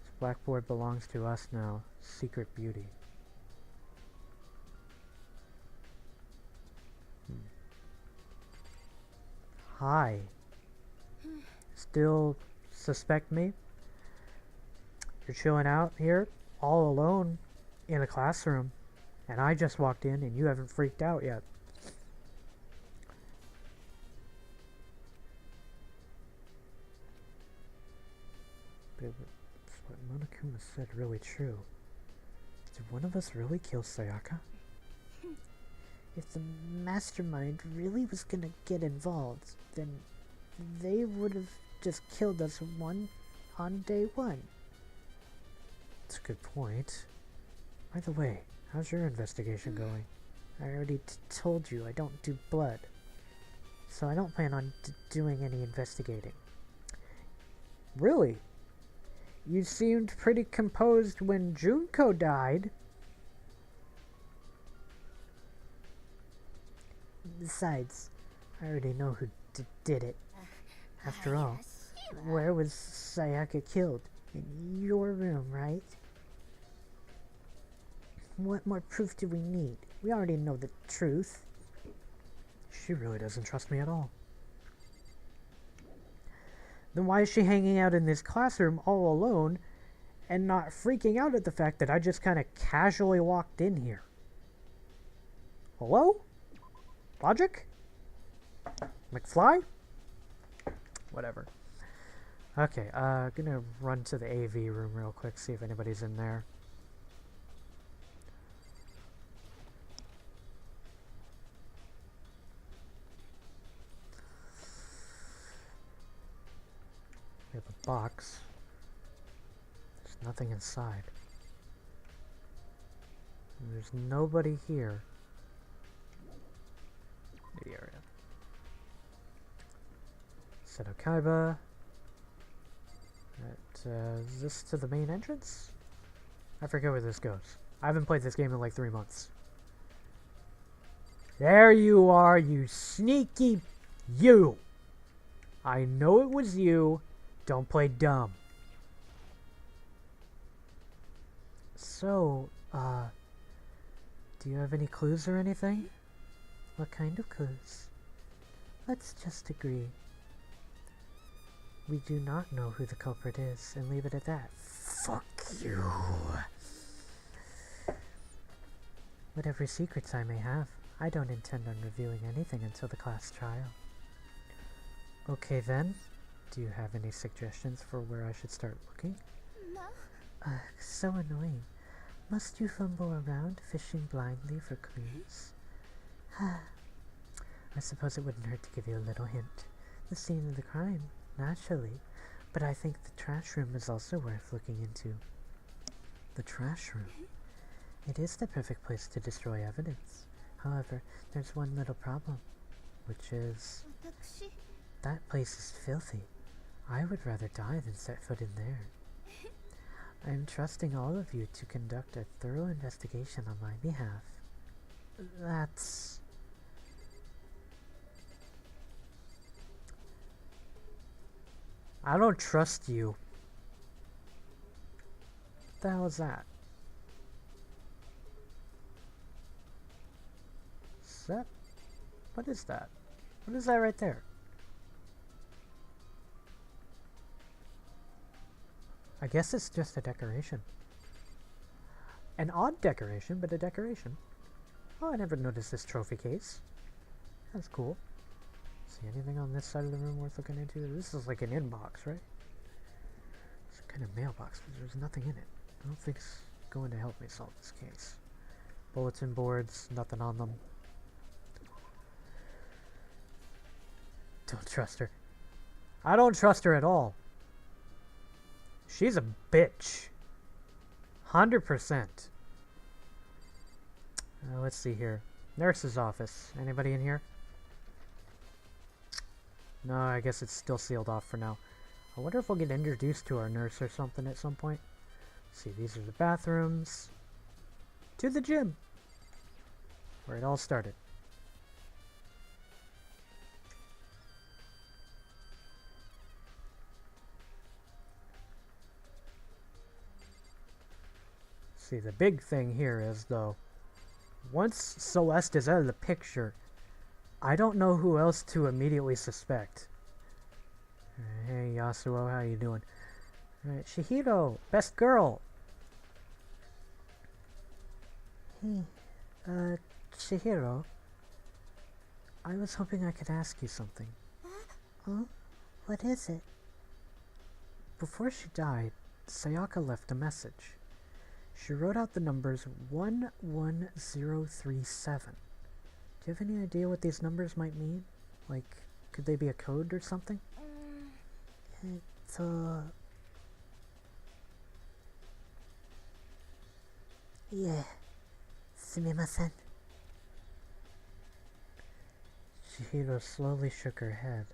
This blackboard belongs to us now. Secret beauty. Hi. Still suspect me? You're chilling out here, all alone, in a classroom, and I just walked in and you haven't freaked out yet. But what Monokuma said really true. Did one of us really kill Sayaka? If the mastermind really was gonna get involved, then they would have just killed us on day one. That's a good point. By the way, how's your investigation going? I already told you I don't do blood, so I don't plan on doing any investigating. Really? You seemed pretty composed when Junko died. Besides, I already know who did it. After all, where was Sayaka killed? In your room, right? What more proof do we need? We already know the truth. She really doesn't trust me at all. Then why is she hanging out in this classroom all alone and not freaking out at the fact that I just kind of casually walked in here? Hello? Logic? McFly? Whatever. Okay, gonna run to the AV room real quick, see if anybody's in there. We have a box. There's nothing inside. And there's nobody here. The area. Seto Kaiba. Is this to the main entrance? I forget where this goes. I haven't played this game in like 3 months. There you are, you sneaky you! I know it was you. Don't play dumb. So, do you have any clues or anything? What kind of clues? Let's just agree. We do not know who the culprit is, and leave it at that. Fuck you. Whatever secrets I may have, I don't intend on revealing anything until the class trial. Okay then. Do you have any suggestions for where I should start looking? So annoying. Must you fumble around, fishing blindly for clues? I suppose it wouldn't hurt to give you a little hint. The scene of the crime, naturally, but I think the trash room is also worth looking into. The trash room? It is the perfect place to destroy evidence. However, there's one little problem, which is that place is filthy. I would rather die than set foot in there. I am trusting all of you to conduct a thorough investigation on my behalf. That's... I don't trust you. What the hell is that? Is that... What is that? What is that right there? I guess it's just a decoration. An odd decoration, but a decoration. Oh, I never noticed this trophy case. That's cool. See anything on this side of the room worth looking into? This is like an inbox, right? It's a kind of mailbox, but there's nothing in it. I don't think it's going to help me solve this case. Bulletin boards, nothing on them. Don't trust her. I don't trust her at all. She's a bitch. 100%. Let's see here. Nurse's office. Anybody in here? No, I guess it's still sealed off for now. I wonder if we'll get introduced to our nurse or something at some point. Let's see, these are the bathrooms. To the gym. Where it all started. See, the big thing here is, though, once Celeste is out of the picture, I don't know who else to immediately suspect. Hey, Yasuo, how you doing? Alright, Shihiro, best girl. Hey, Chihiro. I was hoping I could ask you something. Huh? What is it? Before she died, Sayaka left a message. She wrote out the numbers 11037. Do you have any idea what these numbers might mean? Like, could they be a code or something? Yeah. Sumimasen. Chihiro slowly shook her head.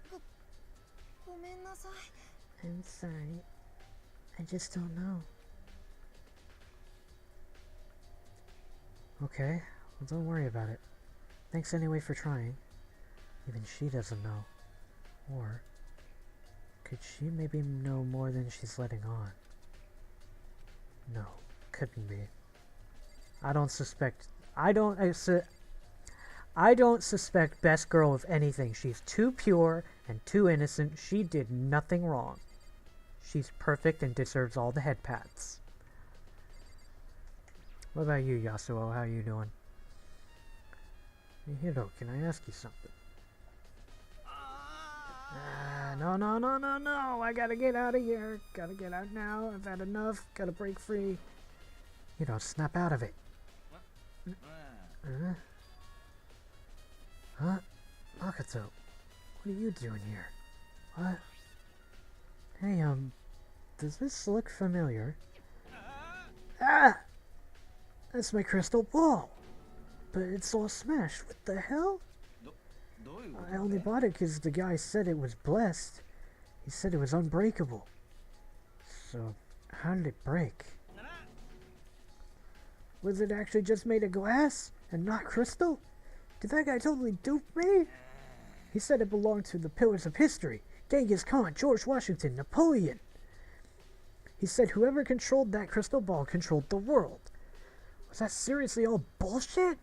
I'm sorry. I just don't know. Okay, well don't worry about it. Thanks anyway for trying. Even she doesn't know. Or could she maybe know more than she's letting on? No, couldn't be. I don't suspect Best Girl of anything. She's too pure and too innocent. She did nothing wrong. She's perfect and deserves all the head pats. What about you, Yasuo? How you doing? Hey, Hiro, can I ask you something? No. I gotta get out of here. Gotta get out now. I've had enough. Gotta break free. You know, snap out of it. Huh? Makoto, what are you doing here? What? Hey, does this look familiar? Ah! That's my crystal ball. But it's all smashed. What the hell? I only bought it because the guy said it was blessed. He said it was unbreakable. So, how did it break? Was it actually just made of glass and not crystal? Did that guy totally dupe me? He said it belonged to the pillars of history. Genghis Khan, George Washington, Napoleon. He said whoever controlled that crystal ball controlled the world. Was that seriously all bullshit?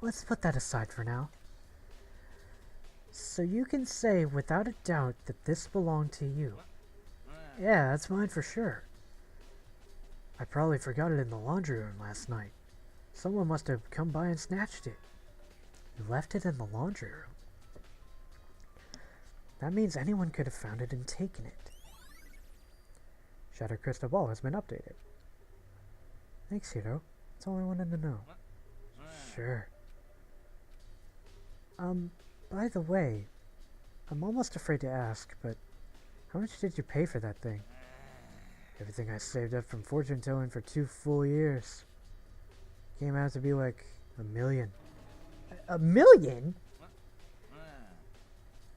Let's put that aside for now. So you can say without a doubt that this belonged to you. Yeah, that's mine for sure. I probably forgot it in the laundry room last night. Someone must have come by and snatched it. You left it in the laundry room. That means anyone could have found it and taken it. Shattered Crystal Ball has been updated. Thanks, Hiro. That's all I wanted to know. Sure. By the way, I'm almost afraid to ask, but how much did you pay for that thing? Everything I saved up from fortune telling for 2 full years. Came out to be like $1 million. A million?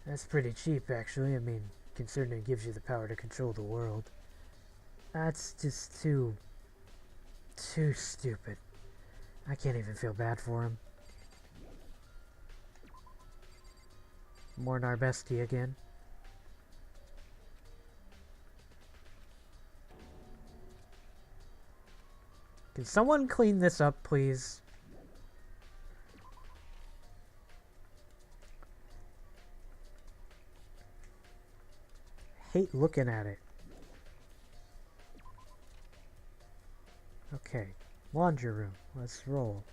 That's pretty cheap, actually. I mean, considering it gives you the power to control the world. That's just too stupid. I can't even feel bad for him. Mourn our bestie again. Can someone clean this up, please? Hate looking at it. Okay, laundry room. Let's roll.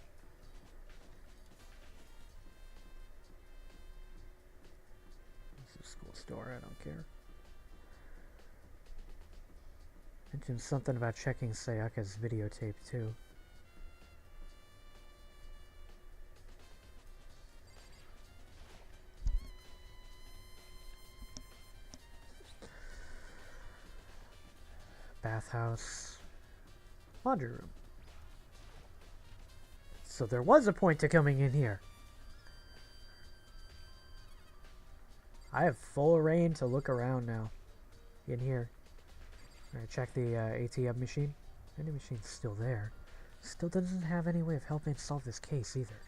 It's a school store, I don't care. Mentioned something about checking Sayaka's videotape too. Bathhouse. Laundry room. So there was a point to coming in here. I have full reign to look around now. In here. Alright, check the ATM machine. Any machine's still there. Still doesn't have any way of helping solve this case either.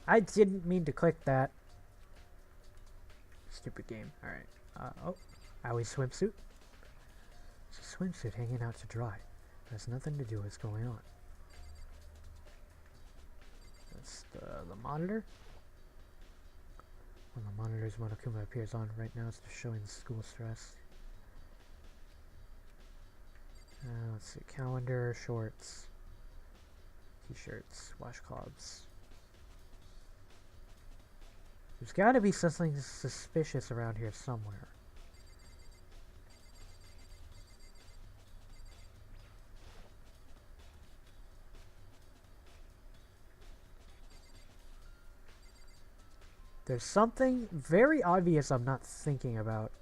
I didn't mean to click that. Stupid game. Alright. Oh. Aoi swimsuit. It's a swimsuit hanging out to dry. It has nothing to do with what's going on. That's the monitor. One of the monitors Monokuma appears on right now is just showing the school stress. Let's see, calendar, shorts, t-shirts, washcloths. There's gotta be something suspicious around here somewhere. There's something very obvious I'm not thinking about.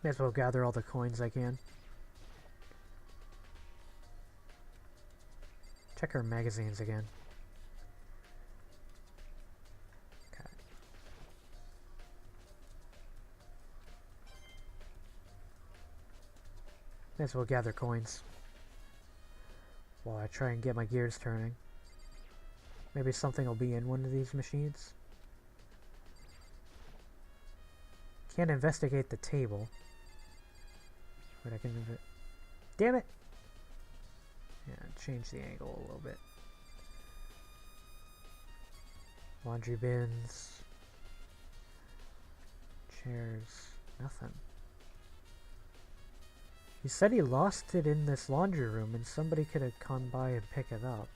May as well gather all the coins I can. Check our magazines again. May as well gather coins while I try and get my gears turning. Maybe something will be in one of these machines. Can't investigate the table. But I can... Damn it! Yeah, change the angle a little bit. Laundry bins. Chairs. Nothing. He said he lost it in this laundry room and somebody could have come by and pick it up.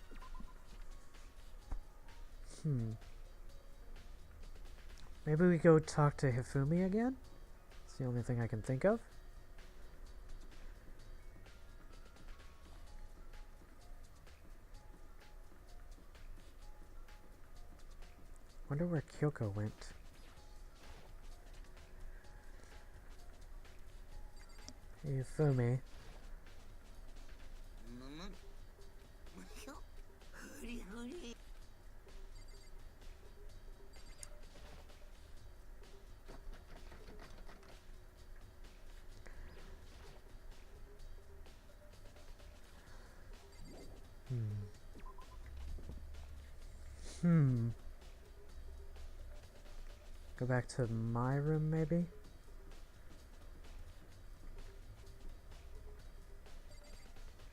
Maybe we go talk to Hifumi again? It's the only thing I can think of. Wonder where Kyoko went. Hey, Hifumi. Go back to my room, maybe?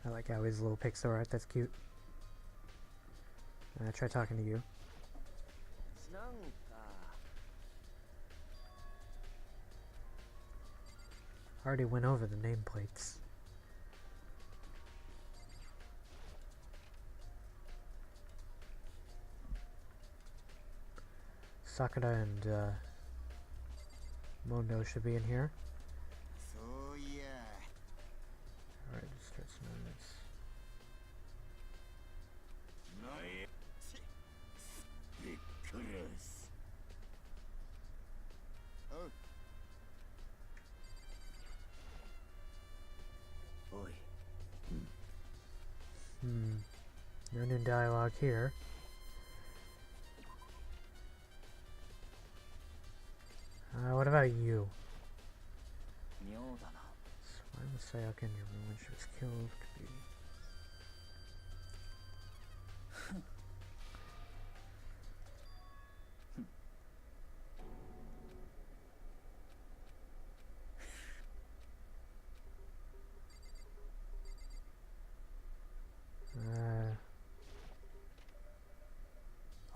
I like Awie's little pixel art, that's cute. Try talking to you. Already went over the nameplates. Sakura and Mondo should be in here. Alright, just start some minutes. No new dialogue here. What about you? So why was Sayaka in your room when she was killed? Could be...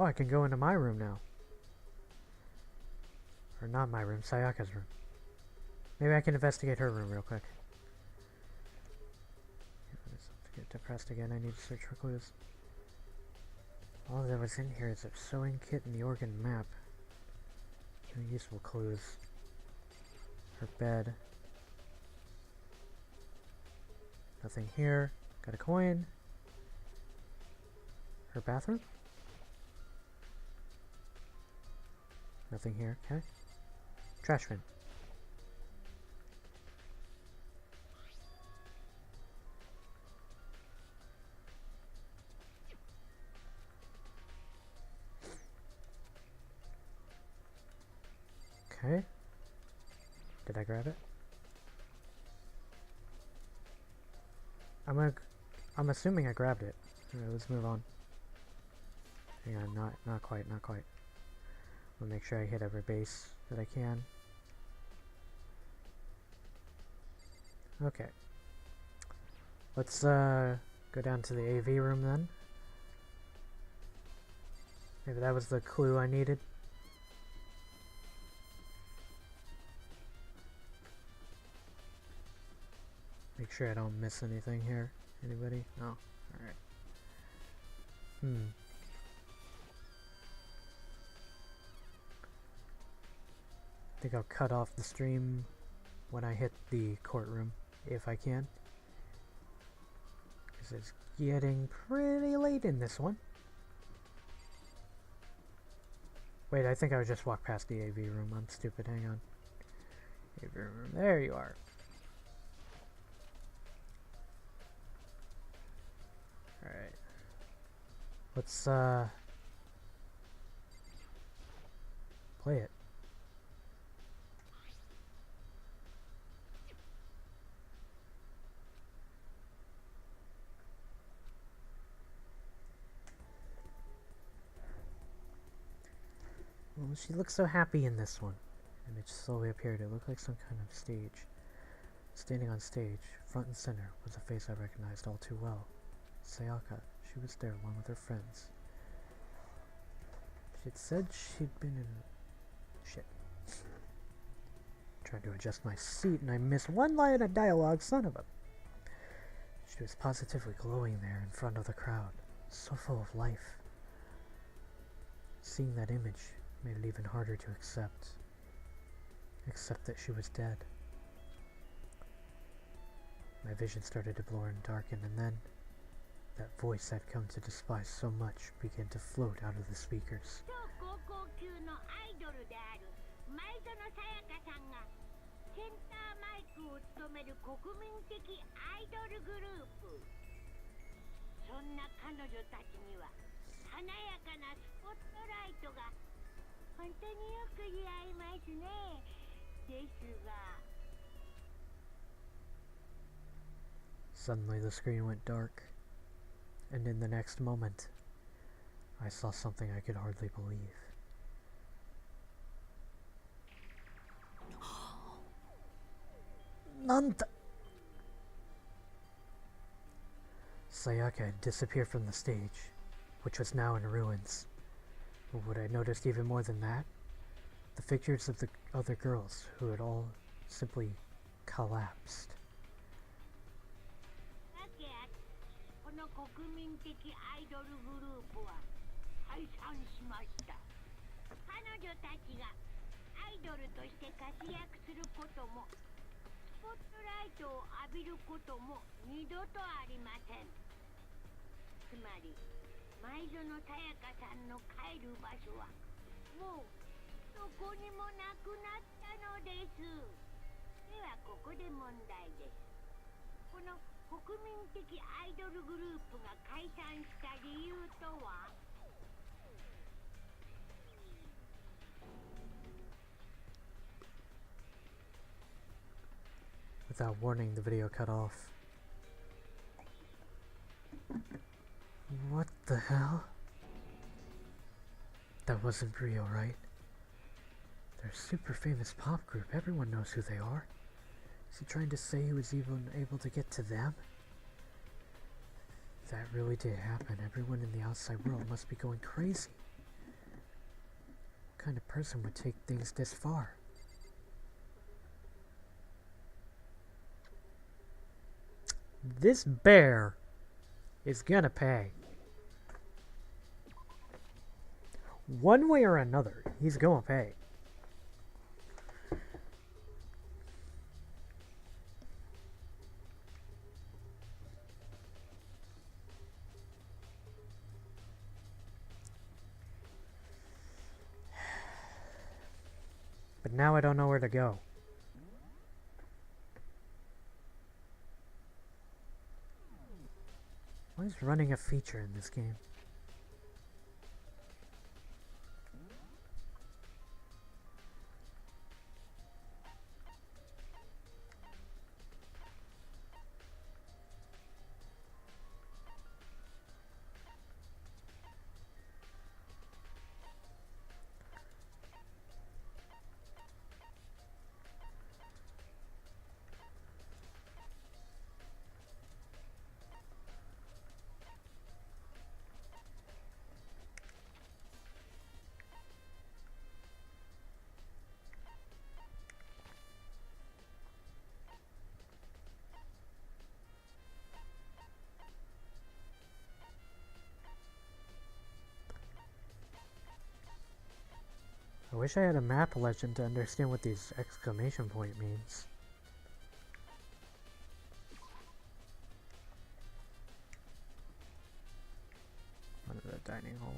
Oh, I can go into my room now. Or not my room, Sayaka's room. Maybe I can investigate her room real quick. To get depressed again, I need to search for clues. All that was in here is a sewing kit and the organ map. No useful clues. Her bed. Nothing here. Got a coin. Her bathroom? Nothing here, okay. Trash bin. Okay. Did I grab it? I'm assuming I grabbed it. Alright, let's move on. Hang on, not quite. I'll make sure I hit every base that I can. Okay. Let's go down to the AV room then. Maybe that was the clue I needed. Make sure I don't miss anything here. Anybody? No. Alright. I think I'll cut off the stream when I hit the courtroom, if I can. Because it's getting pretty late in this one. Wait, I think I would just walk past the AV room. I'm stupid. Hang on. AV room. There you are. Alright. Let's, play it. Oh, she looked so happy in this one. And it slowly appeared. It looked like some kind of stage. Standing on stage, front and center, was a face I recognized all too well. Sayaka. She was there along with her friends. She'd said she'd been in... Shit. Tried to adjust my seat and I missed one line of dialogue, son of a... She was positively glowing there in front of the crowd, so full of life. Seeing that image made it even harder to accept that she was dead. My vision started to blur and darken, and then that voice I'd come to despise so much began to float out of the speakers. Suddenly the screen went dark, and in the next moment, I saw something I could hardly believe. Nanta! Sayaka had disappeared from the stage, which was now in ruins. But what I noticed even more than that, the figures of the other girls who had all simply collapsed. Without warning, the video cut off. What the hell? That wasn't real, right? They're a super famous pop group. Everyone knows who they are. Is he trying to say he was even able to get to them? That really did happen. Everyone in the outside world must be going crazy. What kind of person would take things this far? This bear is gonna pay. One way or another, he's gonna pay. But now I don't know where to go. Why is running a feature in this game? I wish I had a map legend to understand what these exclamation point means. Under the dining hall.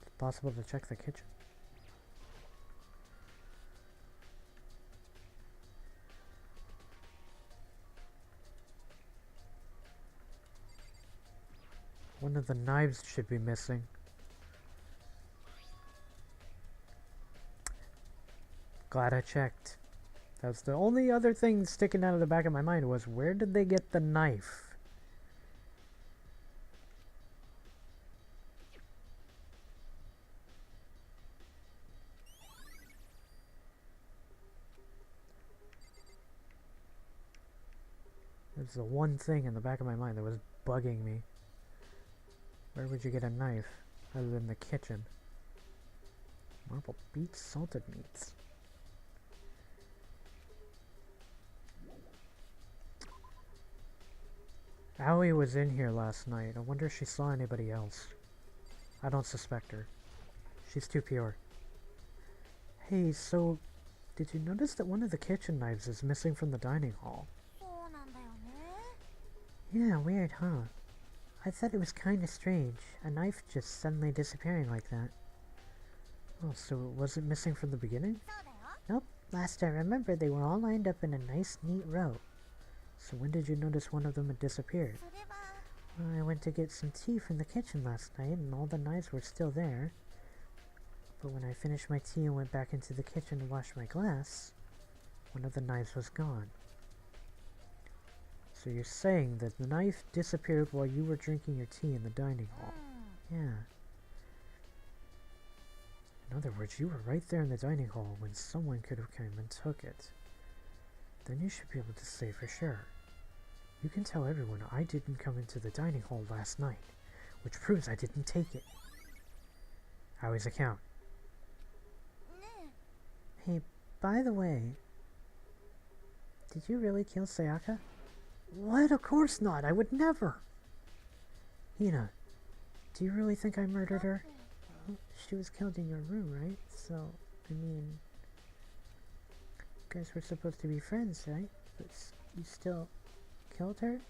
It's possible to check the kitchen. One of the knives should be missing. Glad I checked. That's the only other thing sticking out of the back of my mind was, where did they get the knife? That's the one thing in the back of my mind that was bugging me. Where would you get a knife other than the kitchen? Marble beets, salted meats. Aoi was in here last night. I wonder if she saw anybody else. I don't suspect her. She's too pure. Hey, so did you notice that one of the kitchen knives is missing from the dining hall? そうなんだよね。 Yeah, weird, huh? I thought it was kinda strange. A knife just suddenly disappearing like that. Oh, so it wasn't missing from the beginning? そうだよ。 Nope. Last I remember, they were all lined up in a nice, neat row. So when did you notice one of them had disappeared? それは I went to get some tea from the kitchen last night, and all the knives were still there. But when I finished my tea and went back into the kitchen to wash my glass, one of the knives was gone. So you're saying that the knife disappeared while you were drinking your tea in the dining hall? Yeah. In other words, you were right there in the dining hall when someone could have come and took it. Then you should be able to say for sure. You can tell everyone I didn't come into the dining hall last night, which proves I didn't take it. Howie's account. ね Hey, by the way, did you really kill Sayaka? What? Of course not. I would never. Hina, Do you really think I murdered her? she was killed in your room, right? So, I mean, you guys were supposed to be friends, right? But you still killed her?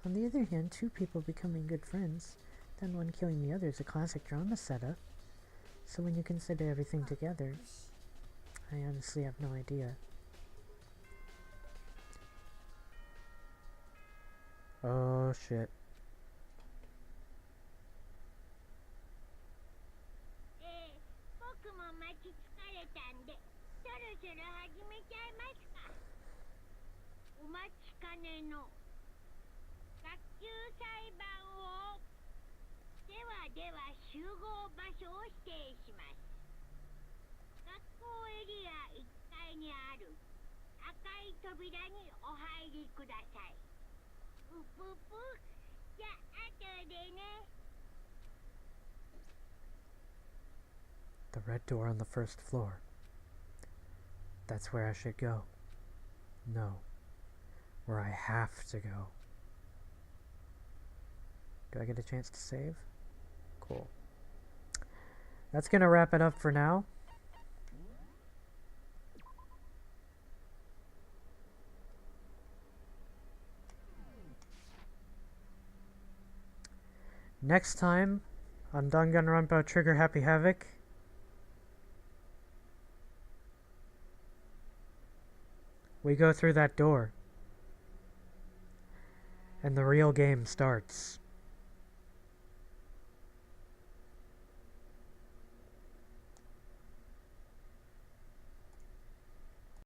On the other hand, two people becoming good friends, then one killing the other is a classic drama setup. So when you consider everything together, I honestly have no idea. Oh shit. 僕も待ち疲れたんで、そろそろ始めちゃいますか。お待ちかねの学級裁判を。では集合場所を指定します。学校エリア1階にある赤い扉にお入りください。ぷぷぷ。じゃあ後でね。 The red door on the first floor. That's where I should go. No. Where I have to go. Do I get a chance to save? Cool. That's gonna wrap it up for now. Next time on Danganronpa Trigger Happy Havoc, we go through that door, and the real game starts.